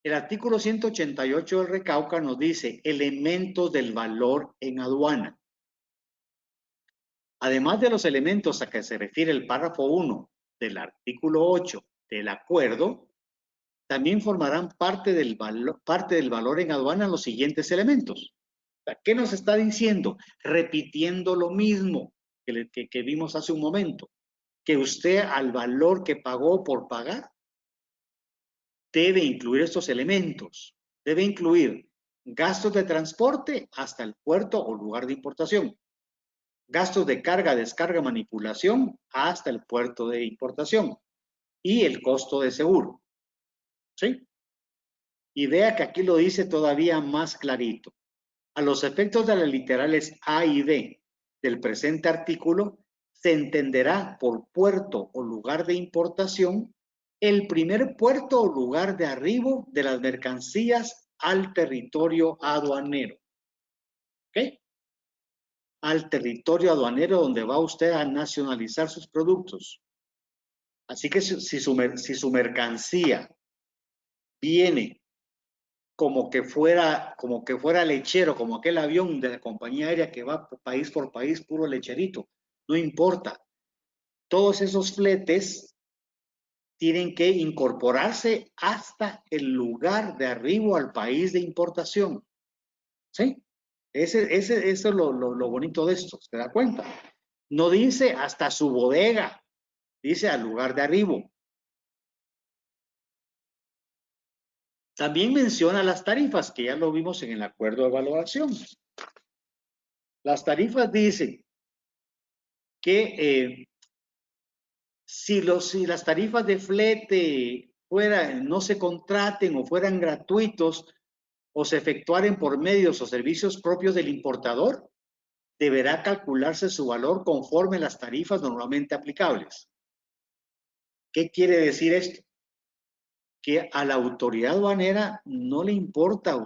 B: El artículo 188 del Recauca nos dice elementos del valor en aduana. Además de los elementos a que se refiere el párrafo 1 del artículo 8 del acuerdo, también formarán parte del valor en aduana los siguientes elementos. ¿Qué nos está diciendo? Repitiendo lo mismo que vimos hace un momento, que usted al valor que pagó por pagar debe incluir estos elementos. Debe incluir gastos de transporte hasta el puerto o lugar de importación, gastos de carga, descarga, manipulación hasta el puerto de importación y el costo de seguro. ¿Sí? Y vea que aquí lo dice todavía más clarito. A los efectos de las literales A y B del presente artículo, se entenderá por puerto o lugar de importación el primer puerto o lugar de arribo de las mercancías al territorio aduanero. ¿Ok? al territorio aduanero donde va usted a nacionalizar sus productos. Así que si su mercancía viene como que fuera lechero, como aquel avión de la compañía aérea que va país por país, puro lecherito, no importa. Todos esos fletes tienen que incorporarse hasta el lugar de arribo al país de importación. ¿Sí? Eso es lo bonito de esto, ¿se da cuenta? No dice hasta su bodega, dice al lugar de arribo. También menciona las tarifas, que ya lo vimos en el acuerdo de valoración. Las tarifas dicen que si las tarifas de flete no se contraten o fueran gratuitos o se efectuaren por medios o servicios propios del importador, deberá calcularse su valor conforme las tarifas normalmente aplicables. ¿Qué quiere decir esto? Que a la autoridad aduanera no le importa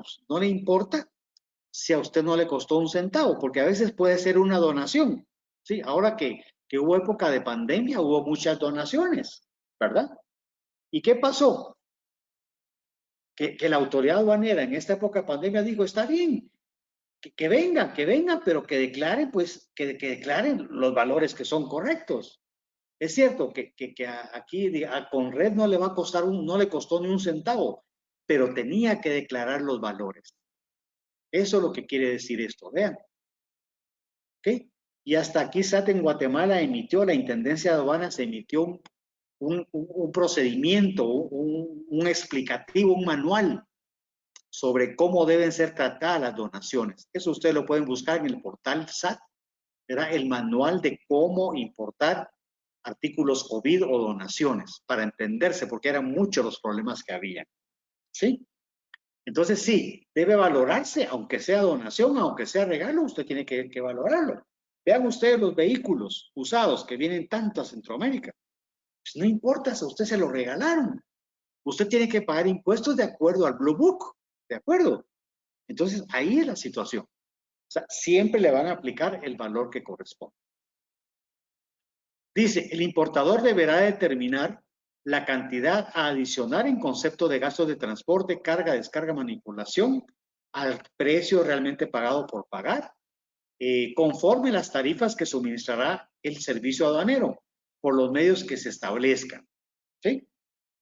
B: si a usted no le costó un centavo, porque a veces puede ser una donación. ¿Sí? Ahora que hubo época de pandemia, hubo muchas donaciones, ¿verdad? ¿Y qué pasó? Que la autoridad aduanera en esta época de pandemia dijo, está bien, que vengan, pero que declaren, pues, que declaren los valores que son correctos. Es cierto que aquí a Conred no le va a costar no le costó ni un centavo, pero tenía que declarar los valores. Eso es lo que quiere decir esto, vean. ¿Ok? Y hasta aquí SAT en Guatemala emitió, la Intendencia de Aduanas emitió un procedimiento, un explicativo, un manual sobre cómo deben ser tratadas las donaciones. Eso ustedes lo pueden buscar en el portal SAT. Era el manual de cómo importar artículos COVID o donaciones, para entenderse, porque eran muchos los problemas que había. ¿Sí? Entonces sí, debe valorarse, aunque sea donación, aunque sea regalo, usted tiene que valorarlo. Vean ustedes los vehículos usados que vienen tanto a Centroamérica. Pues no importa si a usted se lo regalaron. Usted tiene que pagar impuestos de acuerdo al Blue Book, ¿de acuerdo? Entonces ahí es la situación. O sea, siempre le van a aplicar el valor que corresponde. Dice, el importador deberá determinar la cantidad a adicionar en concepto de gastos de transporte, carga, descarga, manipulación al precio realmente pagado por pagar, conforme las tarifas que suministrará el servicio aduanero por los medios que se establezcan. ¿Sí?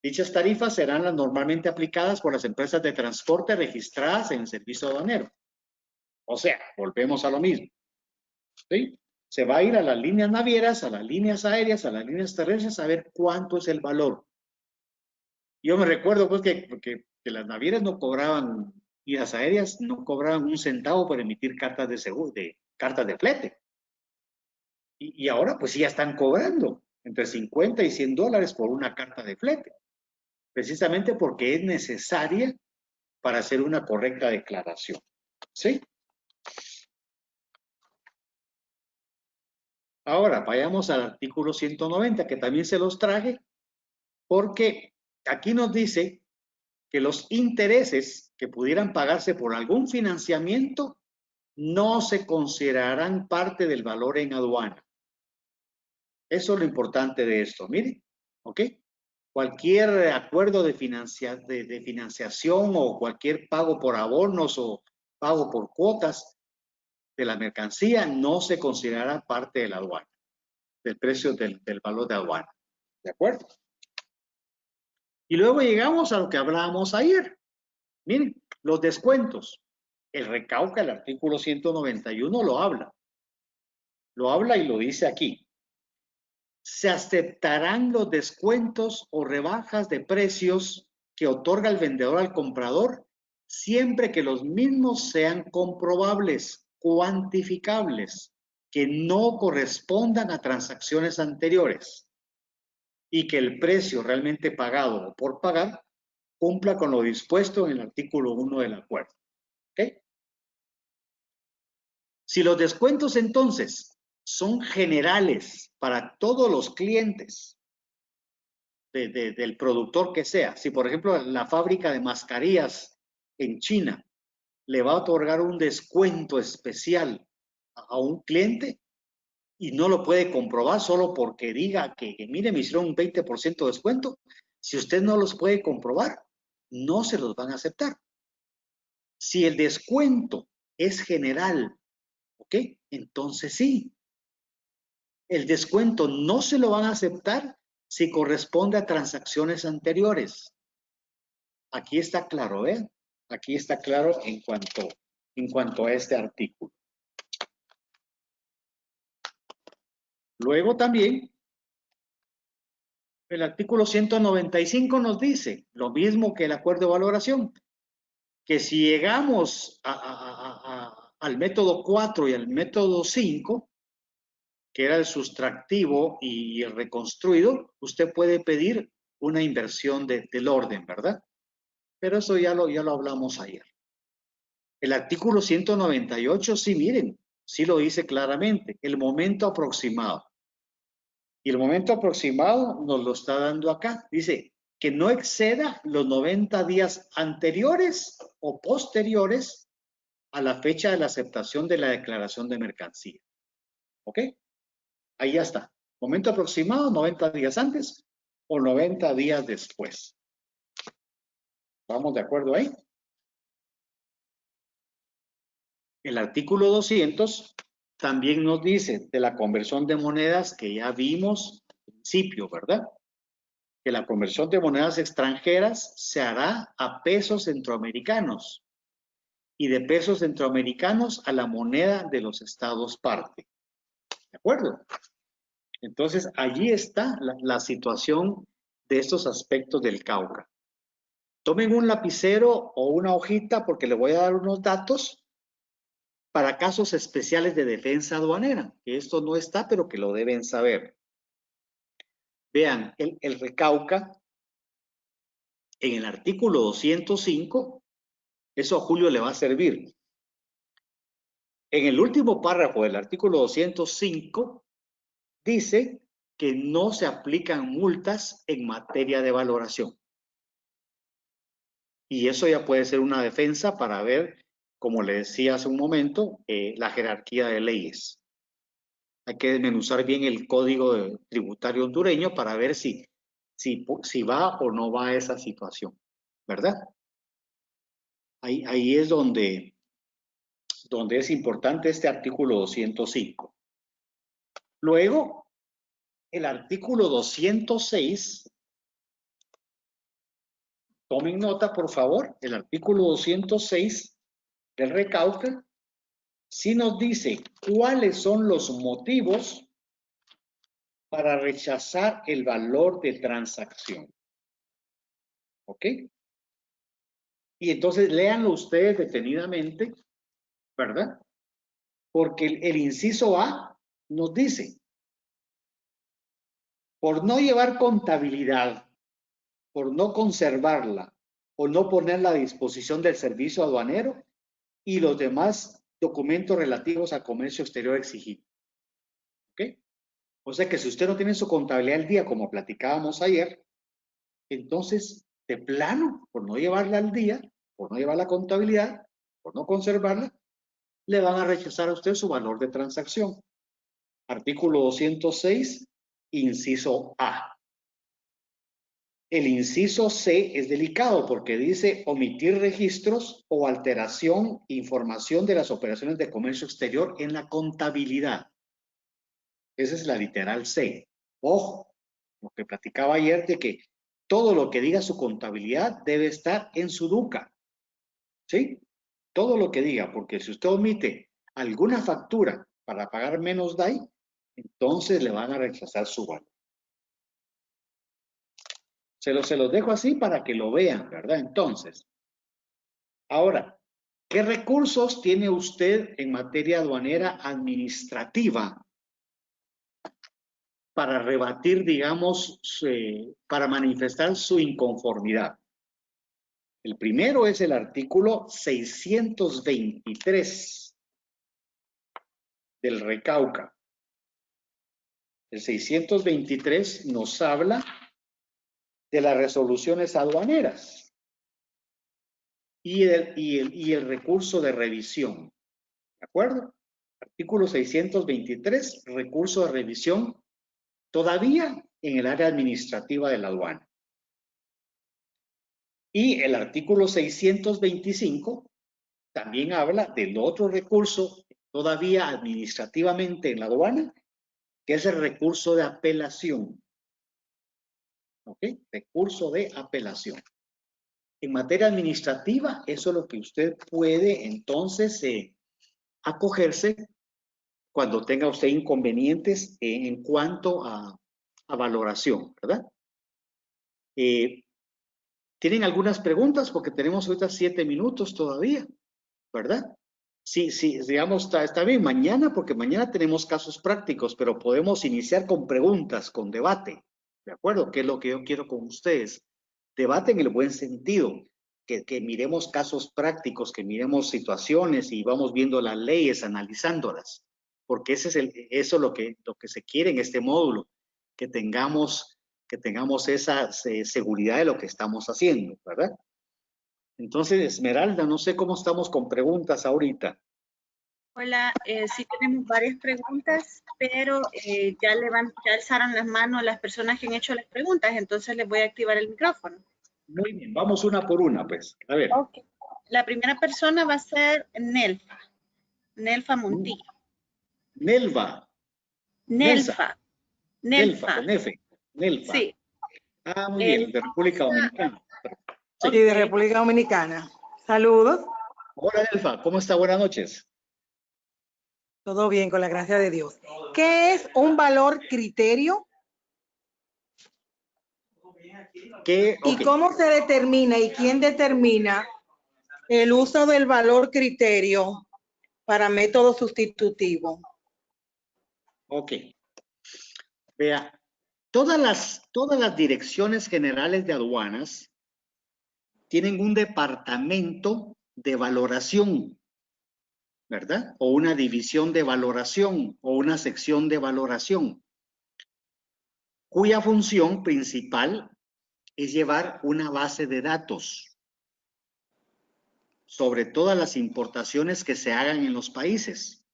B: Dichas tarifas serán las normalmente aplicadas por las empresas de transporte registradas en el servicio aduanero. O sea, volvemos a lo mismo. ¿Sí? Se va a ir a las líneas navieras, a las líneas aéreas, a las líneas terrestres a ver cuánto es el valor. Yo me recuerdo pues que las navieras no cobraban y las aéreas no cobraban un centavo por emitir cartas de seguro, cartas de flete. Y ahora pues ya están cobrando entre 50 y 100 dólares por una carta de flete, precisamente porque es necesaria para hacer una correcta declaración. ¿Sí? Ahora vayamos al artículo 190, que también se los traje, porque aquí nos dice que los intereses que pudieran pagarse por algún financiamiento no se considerarán parte del valor en aduana. Eso es lo importante de esto, miren, ¿ok? Cualquier acuerdo de financiación o cualquier pago por abonos o pago por cuotas de la mercancía no se considerará parte de la aduana, del precio del valor de aduana. ¿De acuerdo? Y luego llegamos a lo que hablábamos ayer. Miren, los descuentos. El recauca, el artículo 191 lo habla. Lo habla y lo dice aquí. Se aceptarán los descuentos o rebajas de precios que otorga el vendedor al comprador siempre que los mismos sean comprobables, cuantificables, que no correspondan a transacciones anteriores y que el precio realmente pagado o por pagar cumpla con lo dispuesto en el artículo 1 del acuerdo. ¿Ok? Si los descuentos entonces son generales para todos los clientes del productor que sea, si por ejemplo la fábrica de mascarillas en China le va a otorgar un descuento especial a un cliente y no lo puede comprobar solo porque diga que mire, me hicieron un 20% de descuento. Si usted no los puede comprobar, no se los van a aceptar. Si el descuento es general, ¿ok? Entonces sí. El descuento no se lo van a aceptar si corresponde a transacciones anteriores. Aquí está claro, ¿eh? Aquí está claro en cuanto a este artículo. Luego también, el artículo 195 nos dice lo mismo que el acuerdo de valoración, que si llegamos al método 4 y al método 5, que era el sustractivo y el reconstruido, usted puede pedir una inversión del orden, ¿verdad? Pero eso ya lo hablamos ayer. El artículo 198, sí, miren, sí lo dice claramente, el momento aproximado. Y el momento aproximado nos lo está dando acá. Dice que no exceda los 90 días anteriores o posteriores a la fecha de la aceptación de la declaración de mercancía. ¿Ok? Ahí ya está. Momento aproximado, 90 días antes o 90 días después. ¿Vamos de acuerdo ahí? El artículo 200 también nos dice de la conversión de monedas que ya vimos al principio, ¿verdad? Que la conversión de monedas extranjeras se hará a pesos centroamericanos y de pesos centroamericanos a la moneda de los estados parte. ¿De acuerdo? Entonces, allí está la situación de estos aspectos del Cauca. Tomen un lapicero o una hojita porque le voy a dar unos datos para casos especiales de defensa aduanera, que esto no está, pero que lo deben saber. Vean, el Recauca, en el artículo 205, eso a Julio le va a servir. En el último párrafo del artículo 205, dice que no se aplican multas en materia de valoración. Y eso ya puede ser una defensa para ver, como le decía hace un momento, la jerarquía de leyes. Hay que desmenuzar bien el código tributario hondureño para ver si va o no va a esa situación, ¿verdad? Ahí es donde es importante este artículo 205. Luego, el artículo 206, tomen nota por favor, el artículo 206 del Recauca sí nos dice cuáles son los motivos para rechazar el valor de transacción. ¿Ok? Y entonces léanlo ustedes detenidamente, ¿verdad? Porque el inciso A nos dice, por no llevar contabilidad, por no conservarla o no ponerla a disposición del servicio aduanero y los demás documentos relativos a comercio exterior exigido. ¿Ok? O sea que si usted no tiene su contabilidad al día, como platicábamos ayer, entonces, de plano, por no llevarla al día, por no llevar la contabilidad, por no conservarla, le van a rechazar a usted su valor de transacción. Artículo 206, inciso A. El inciso C es delicado porque dice omitir registros o alteración, información de las operaciones de comercio exterior en la contabilidad. Esa es la literal C. Ojo, lo que platicaba ayer de que todo lo que diga su contabilidad debe estar en su DUCA. ¿Sí? Todo lo que diga, porque si usted omite alguna factura para pagar menos DAI, entonces le van a rechazar su valor. Se los dejo así para que lo vean, ¿verdad? Entonces, ahora, ¿qué recursos tiene usted en materia aduanera administrativa para rebatir, digamos, para manifestar su inconformidad? El primero es el artículo 623 del Recauca. El 623 nos habla de las resoluciones aduaneras y el recurso de revisión. ¿De acuerdo? Artículo 623, recurso de revisión, todavía en el área administrativa de la aduana. Y el artículo 625 también habla del otro recurso, todavía administrativamente en la aduana, que es el recurso de apelación. ¿Ok? Recurso de apelación. En materia administrativa, eso es lo que usted puede entonces acogerse cuando tenga usted inconvenientes en cuanto a valoración, ¿verdad? ¿Tienen algunas preguntas? Porque tenemos ahorita 7 minutos todavía, ¿verdad? Sí, digamos, está bien mañana, porque mañana tenemos casos prácticos, pero podemos iniciar con preguntas, con debate, ¿de acuerdo? ¿Qué es lo que yo quiero con ustedes? Debate en el buen sentido, que miremos casos prácticos, que miremos situaciones y vamos viendo las leyes, analizándolas, porque eso es lo que se quiere en este módulo, que tengamos esa seguridad de lo que estamos haciendo, ¿verdad? Entonces, Esmeralda, no sé cómo estamos con preguntas ahorita.
C: Hola, sí tenemos varias preguntas, pero ya alzaron las manos las personas que han hecho las preguntas, entonces les voy a activar el micrófono.
B: Muy bien, vamos una por una, pues. A ver.
C: Okay. La primera persona va a ser Nelfa Montilla.
B: Nelva.
C: Nelfa.
B: Con F. Nelfa.
C: Sí.
B: Ah, muy bien, de República Dominicana.
E: Sí, de República Dominicana. Saludos.
B: Hola, Nelfa, ¿cómo está? Buenas noches.
E: Todo bien, con la gracia de Dios. ¿Qué es un valor criterio? ¿Y cómo se determina y quién determina el uso del valor criterio para método sustitutivo?
B: Ok. Vea, todas las direcciones generales de aduanas tienen un departamento de valoración, ¿verdad? O una división de valoración o una sección de valoración, cuya función principal es llevar una base de datos sobre todas las importaciones que se hagan en los países.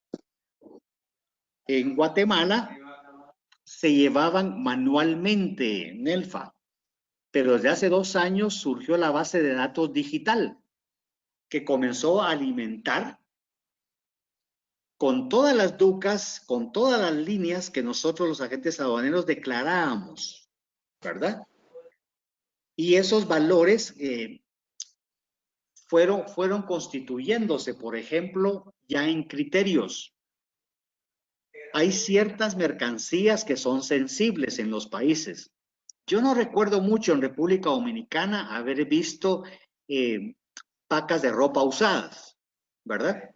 B: En Guatemala se llevaban manualmente, Nelfa, pero desde hace 2 años surgió la base de datos digital, que comenzó a alimentar con todas las ducas, con todas las líneas que nosotros los agentes aduaneros declarábamos, ¿verdad? Y esos valores fueron constituyéndose, por ejemplo, ya en criterios. Hay ciertas mercancías que son sensibles en los países. Yo no recuerdo mucho en República Dominicana haber visto pacas de ropa usadas, ¿verdad?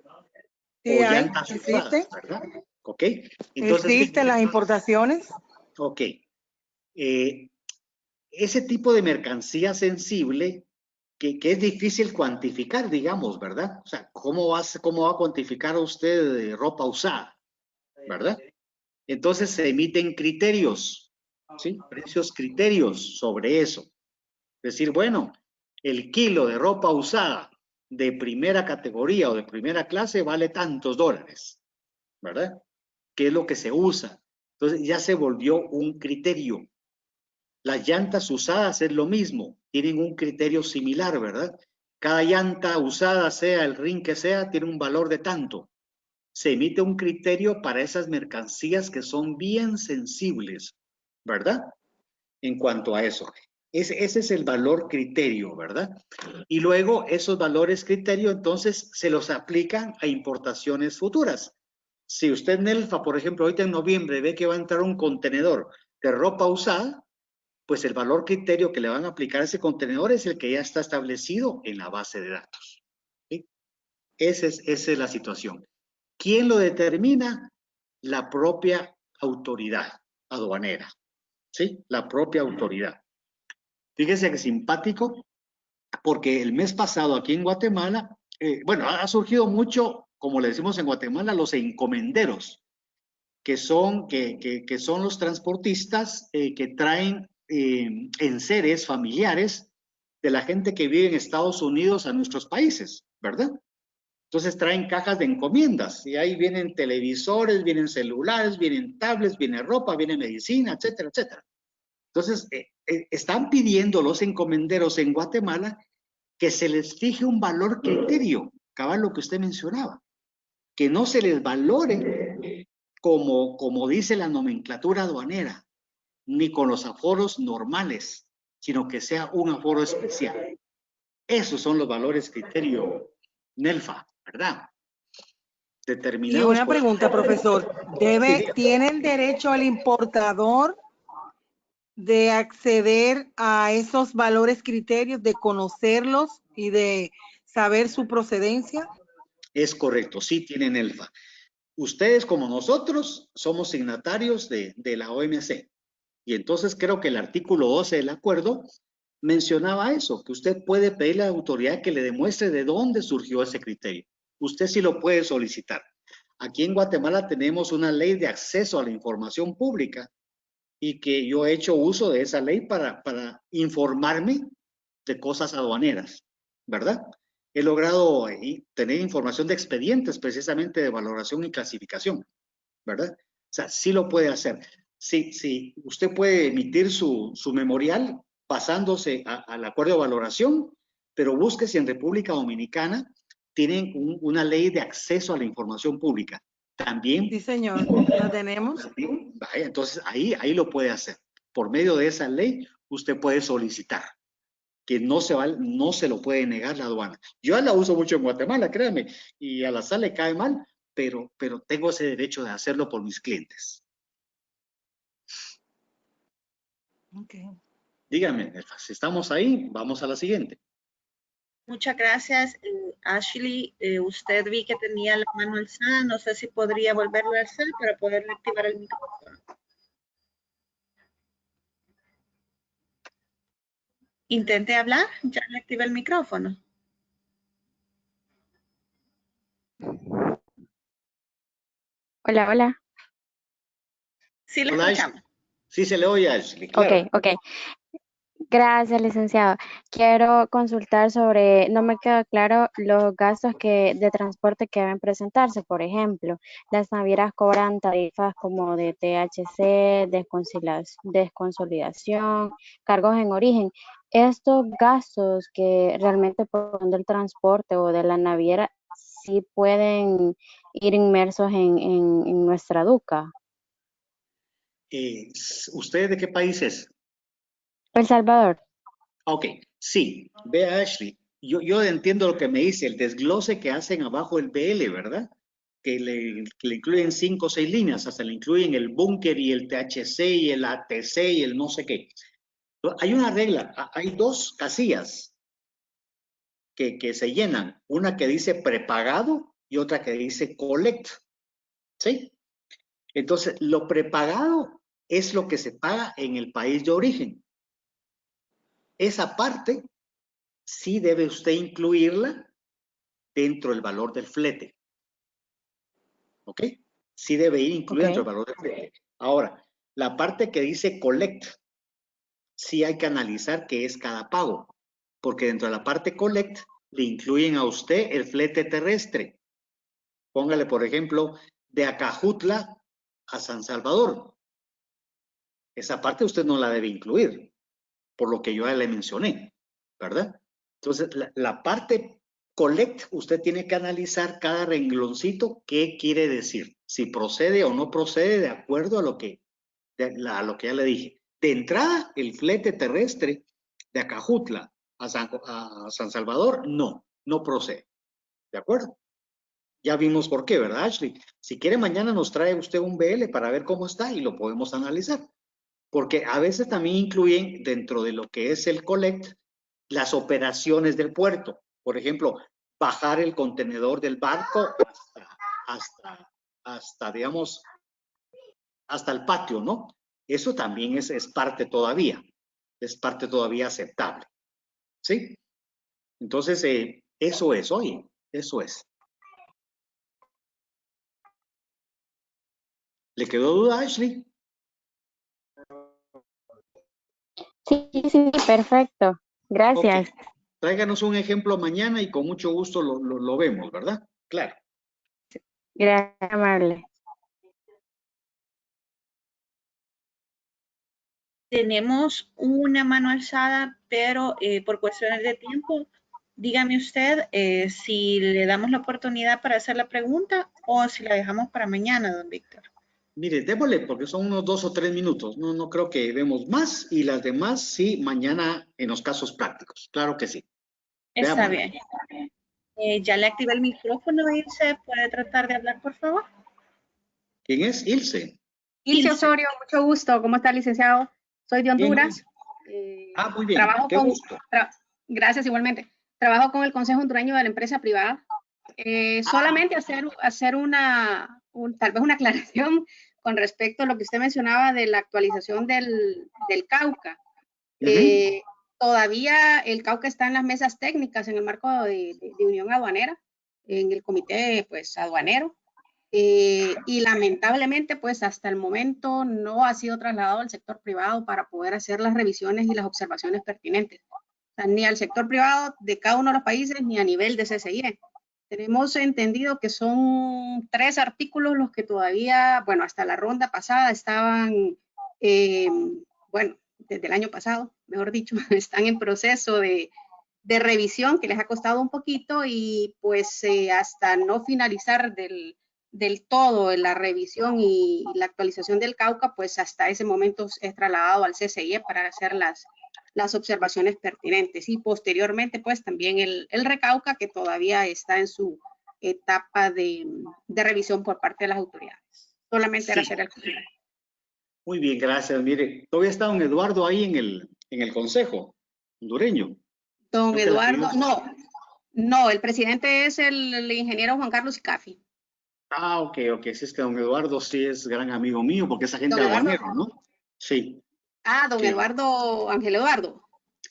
E: Sí,
B: o
E: hay,
B: llantas
E: existe.
B: usadas, ¿verdad? ¿Ok? Entonces,
E: ¿Existen las importaciones?
B: Ok. Ese tipo de mercancía sensible que es difícil cuantificar, digamos, ¿verdad? O sea, ¿cómo va a cuantificar usted ropa usada? ¿Verdad? Entonces se emiten criterios, ¿sí? Precios criterios sobre eso. Es decir, bueno, el kilo de ropa usada de primera categoría o de primera clase vale tantos dólares, ¿verdad? ¿Qué es lo que se usa? Entonces ya se volvió un criterio. Las llantas usadas es lo mismo, tienen un criterio similar, ¿verdad? Cada llanta usada, sea el rin que sea, tiene un valor de tanto. Se emite un criterio para esas mercancías que son bien sensibles, ¿verdad? En cuanto a eso. Ese es el valor criterio, ¿verdad? Y luego esos valores criterio entonces se los aplican a importaciones futuras. Si usted, Nelfa, por ejemplo, ahorita en noviembre ve que va a entrar un contenedor de ropa usada, pues el valor criterio que le van a aplicar a ese contenedor es el que ya está establecido en la base de datos. ¿Sí? Esa es la situación. ¿Quién lo determina? La propia autoridad aduanera. ¿Sí? La propia autoridad. Fíjese que simpático, porque el mes pasado aquí en Guatemala, bueno, ha surgido mucho, como le decimos en Guatemala, los encomenderos, que son los transportistas que traen enseres familiares de la gente que vive en Estados Unidos a nuestros países, ¿verdad? Entonces traen cajas de encomiendas y ahí vienen televisores, vienen celulares, vienen tablets, viene ropa, viene medicina, etcétera, etcétera. Entonces, están pidiendo los encomenderos en Guatemala que se les fije un valor criterio, cabal lo que usted mencionaba, que no se les valore como dice la nomenclatura aduanera, ni con los aforos normales, sino que sea un aforo especial. Esos son los valores criterio NELFA, ¿verdad? Determinados.
E: Y una pregunta, profesor. ¿Tiene el derecho el importador de acceder a esos valores criterios, de conocerlos y de saber su procedencia?
B: Es correcto, sí tienen NELFA. Ustedes como nosotros somos signatarios de la OMC. Y entonces creo que el artículo 12 del acuerdo mencionaba eso, que usted puede pedirle a la autoridad que le demuestre de dónde surgió ese criterio. Usted sí lo puede solicitar. Aquí en Guatemala tenemos una ley de acceso a la información pública y que yo he hecho uso de esa ley para informarme de cosas aduaneras, ¿verdad? He logrado tener información de expedientes precisamente de valoración y clasificación, ¿verdad? O sea, sí lo puede hacer. Sí, usted puede emitir su memorial pasándose al acuerdo de valoración, pero busque si en República Dominicana tienen una ley de acceso a la información pública. También.
E: Sí, señor, la tenemos.
B: También, vaya, entonces ahí lo puede hacer. Por medio de esa ley, usted puede solicitar que no se lo puede negar la aduana. Yo la uso mucho en Guatemala, créanme, y a la sal le cae mal, pero tengo ese derecho de hacerlo por mis clientes.
E: Okay.
B: Dígame, si estamos ahí, vamos a la siguiente.
C: Muchas gracias, Ashley. Usted vi que tenía la mano alzada. No sé si podría volverlo a alzar para poder activar el micrófono. Intente hablar, ya le activé el micrófono.
F: Hola, hola.
C: Sí, le
B: Hola,
C: escuchamos.
B: Sí, se le oye, Ashley. Claro.
F: Ok. Gracias, licenciado. Quiero consultar sobre, no me quedó claro los gastos de transporte que deben presentarse. Por ejemplo, las navieras cobran tarifas como de THC, desconsolidación, cargos en origen. Estos gastos que realmente por del transporte o de la naviera sí pueden ir inmersos en nuestra DUCA.
B: ¿Usted de qué país es?
F: El Salvador.
B: Ok, sí. Vea, Ashley, yo entiendo lo que me dice, el desglose que hacen abajo el BL, ¿verdad? Que le incluyen 5 o 6 líneas, hasta le incluyen el búnker y el THC y el ATC y el no sé qué. Hay una regla, hay 2 casillas que se llenan, una que dice prepagado y otra que dice collect, ¿sí? Entonces, lo prepagado es lo que se paga en el país de origen. Esa parte sí debe usted incluirla dentro del valor del flete. ¿Ok? Sí debe ir incluida dentro del valor del flete. Ahora, la parte que dice collect, sí hay que analizar qué es cada pago, porque dentro de la parte collect le incluyen a usted el flete terrestre. Póngale, por ejemplo, de Acajutla a San Salvador. Esa parte usted no la debe incluir, por lo que yo ya le mencioné, ¿verdad? Entonces, la parte collect, usted tiene que analizar cada rengloncito qué quiere decir, si procede o no procede de acuerdo a lo que ya le dije. De entrada, el flete terrestre de Acajutla a San Salvador, no procede. ¿De acuerdo? Ya vimos por qué, ¿verdad, Ashley? Si quiere, mañana nos trae usted un BL para ver cómo está y lo podemos analizar. Porque a veces también incluyen dentro de lo que es el collect las operaciones del puerto. Por ejemplo, bajar el contenedor del barco hasta digamos, hasta el patio, ¿no? Eso también es parte todavía, aceptable, ¿sí? Entonces, eso es, oye, eso es. ¿Le quedó duda, Ashley?
F: Sí, perfecto. Gracias.
B: Okay. Tráiganos un ejemplo mañana y con mucho gusto lo vemos, ¿verdad? Claro.
F: Gracias, amable.
C: Tenemos una mano alzada, pero por cuestiones de tiempo, dígame usted si le damos la oportunidad para hacer la pregunta o si la dejamos para mañana, don Víctor.
B: Mire, démosle porque son unos 2 o 3 minutos. No creo que demos más y las demás sí mañana en los casos prácticos. Claro que sí.
C: Está
B: Veámosle.
C: bien. Ya le activé el micrófono, Ilse. ¿Puede tratar de hablar, por favor?
B: ¿Quién es? Ilse.
G: Ilse Osorio, mucho gusto. ¿Cómo está, licenciado? Soy de Honduras.
B: Muy bien.
G: Trabajo
B: Qué
G: con,
B: gusto.
G: gracias, igualmente. Trabajo con el Consejo Hondureño de la Empresa Privada. Solamente hacer tal vez una aclaración con respecto a lo que usted mencionaba de la actualización del Cauca. Todavía el Cauca está en las mesas técnicas en el marco de Unión Aduanera, en el comité pues aduanero. Y lamentablemente, pues hasta el momento no ha sido trasladado al sector privado para poder hacer las revisiones y las observaciones pertinentes. O sea, ni al sector privado de cada uno de los países, ni a nivel de CCIE. Tenemos entendido que son 3 artículos los que todavía, bueno, hasta la ronda pasada estaban, bueno, desde el año pasado, mejor dicho, están en proceso de revisión que les ha costado un poquito y pues hasta no finalizar del todo la revisión y la actualización del Cauca, pues hasta ese momento es trasladado al CCIE para hacer las observaciones pertinentes y posteriormente pues también el Recauca que todavía está en su etapa de revisión por parte de las autoridades. Solamente era hacer el comentario.
B: Muy bien, gracias. Mire, todavía está don Eduardo ahí en el consejo hondureño.
G: Don Eduardo, no, el presidente es el ingeniero Juan Carlos Icafi.
B: Ok, sí, es que don Eduardo sí es gran amigo mío, porque es agente aduanero, ¿no? Sí.
G: Don Eduardo, Ángel Eduardo.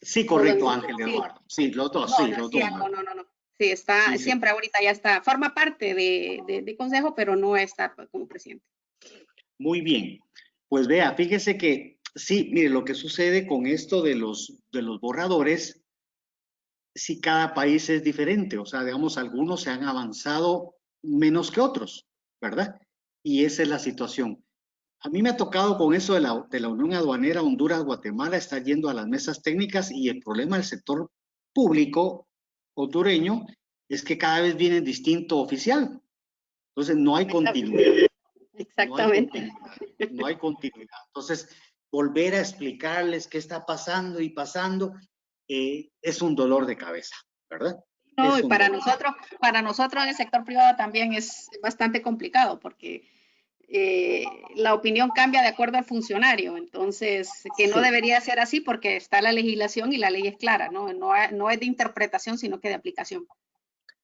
B: Sí, correcto, Ángel Eduardo. Sí, los dos, sí, los dos.
G: No. Sí, está, sí, siempre ahorita ya está, forma parte de consejo, pero no está como presidente.
B: Muy bien. Pues vea, fíjese que, sí, mire, lo que sucede con esto de los borradores, sí, cada país es diferente, o sea, digamos, algunos se han avanzado menos que otros, ¿verdad? Y esa es la situación. A mí me ha tocado con eso de la Unión Aduanera Honduras-Guatemala estar yendo a las mesas técnicas y el problema del sector público hondureño es que cada vez viene distinto oficial. Entonces no hay continuidad.
G: Exactamente.
B: No hay continuidad. Entonces, volver a explicarles qué está pasando y pasando es un dolor de cabeza, ¿verdad?
G: No, y para nosotros en el sector privado también es bastante complicado porque la opinión cambia de acuerdo al funcionario, entonces que no debería ser así porque está la legislación y la ley es clara, ¿no? No es de interpretación, sino que de aplicación.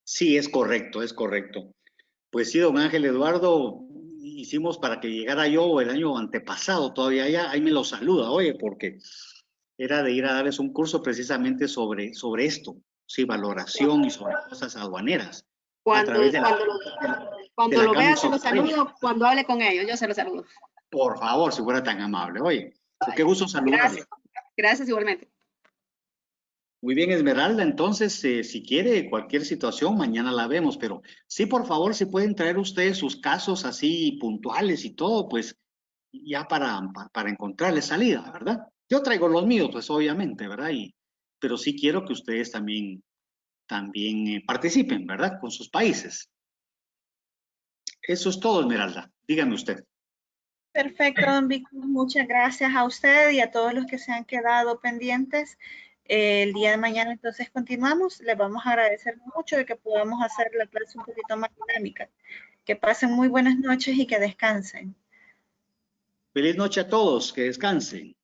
B: Sí, es correcto, es correcto. Pues sí, don Ángel Eduardo, hicimos para que llegara yo el año antepasado, todavía ya, ahí me lo saluda, oye, porque era de ir a darles un curso precisamente sobre esto, sí, valoración y sobre cosas aduaneras.
G: Cuando lo vea, se lo saludo, cuando hable con ellos, yo se lo saludo.
B: Por favor, si fuera tan amable, oye, qué gusto saludarle.
G: Gracias igualmente.
B: Muy bien, Esmeralda, entonces, si quiere cualquier situación, mañana la vemos, pero sí, por favor, si pueden traer ustedes sus casos así puntuales y todo, pues ya para encontrarle salida, ¿verdad? Yo traigo los míos, pues obviamente, ¿verdad? Pero sí quiero que ustedes también participen, ¿verdad? Con sus países. Eso es todo, Esmeralda. Dígame usted.
C: Perfecto, don Víctor. Muchas gracias a usted y a todos los que se han quedado pendientes. El día de mañana entonces continuamos. Les vamos a agradecer mucho de que podamos hacer la clase un poquito más dinámica. Que pasen muy buenas noches y que descansen.
B: Feliz noche a todos, que descansen.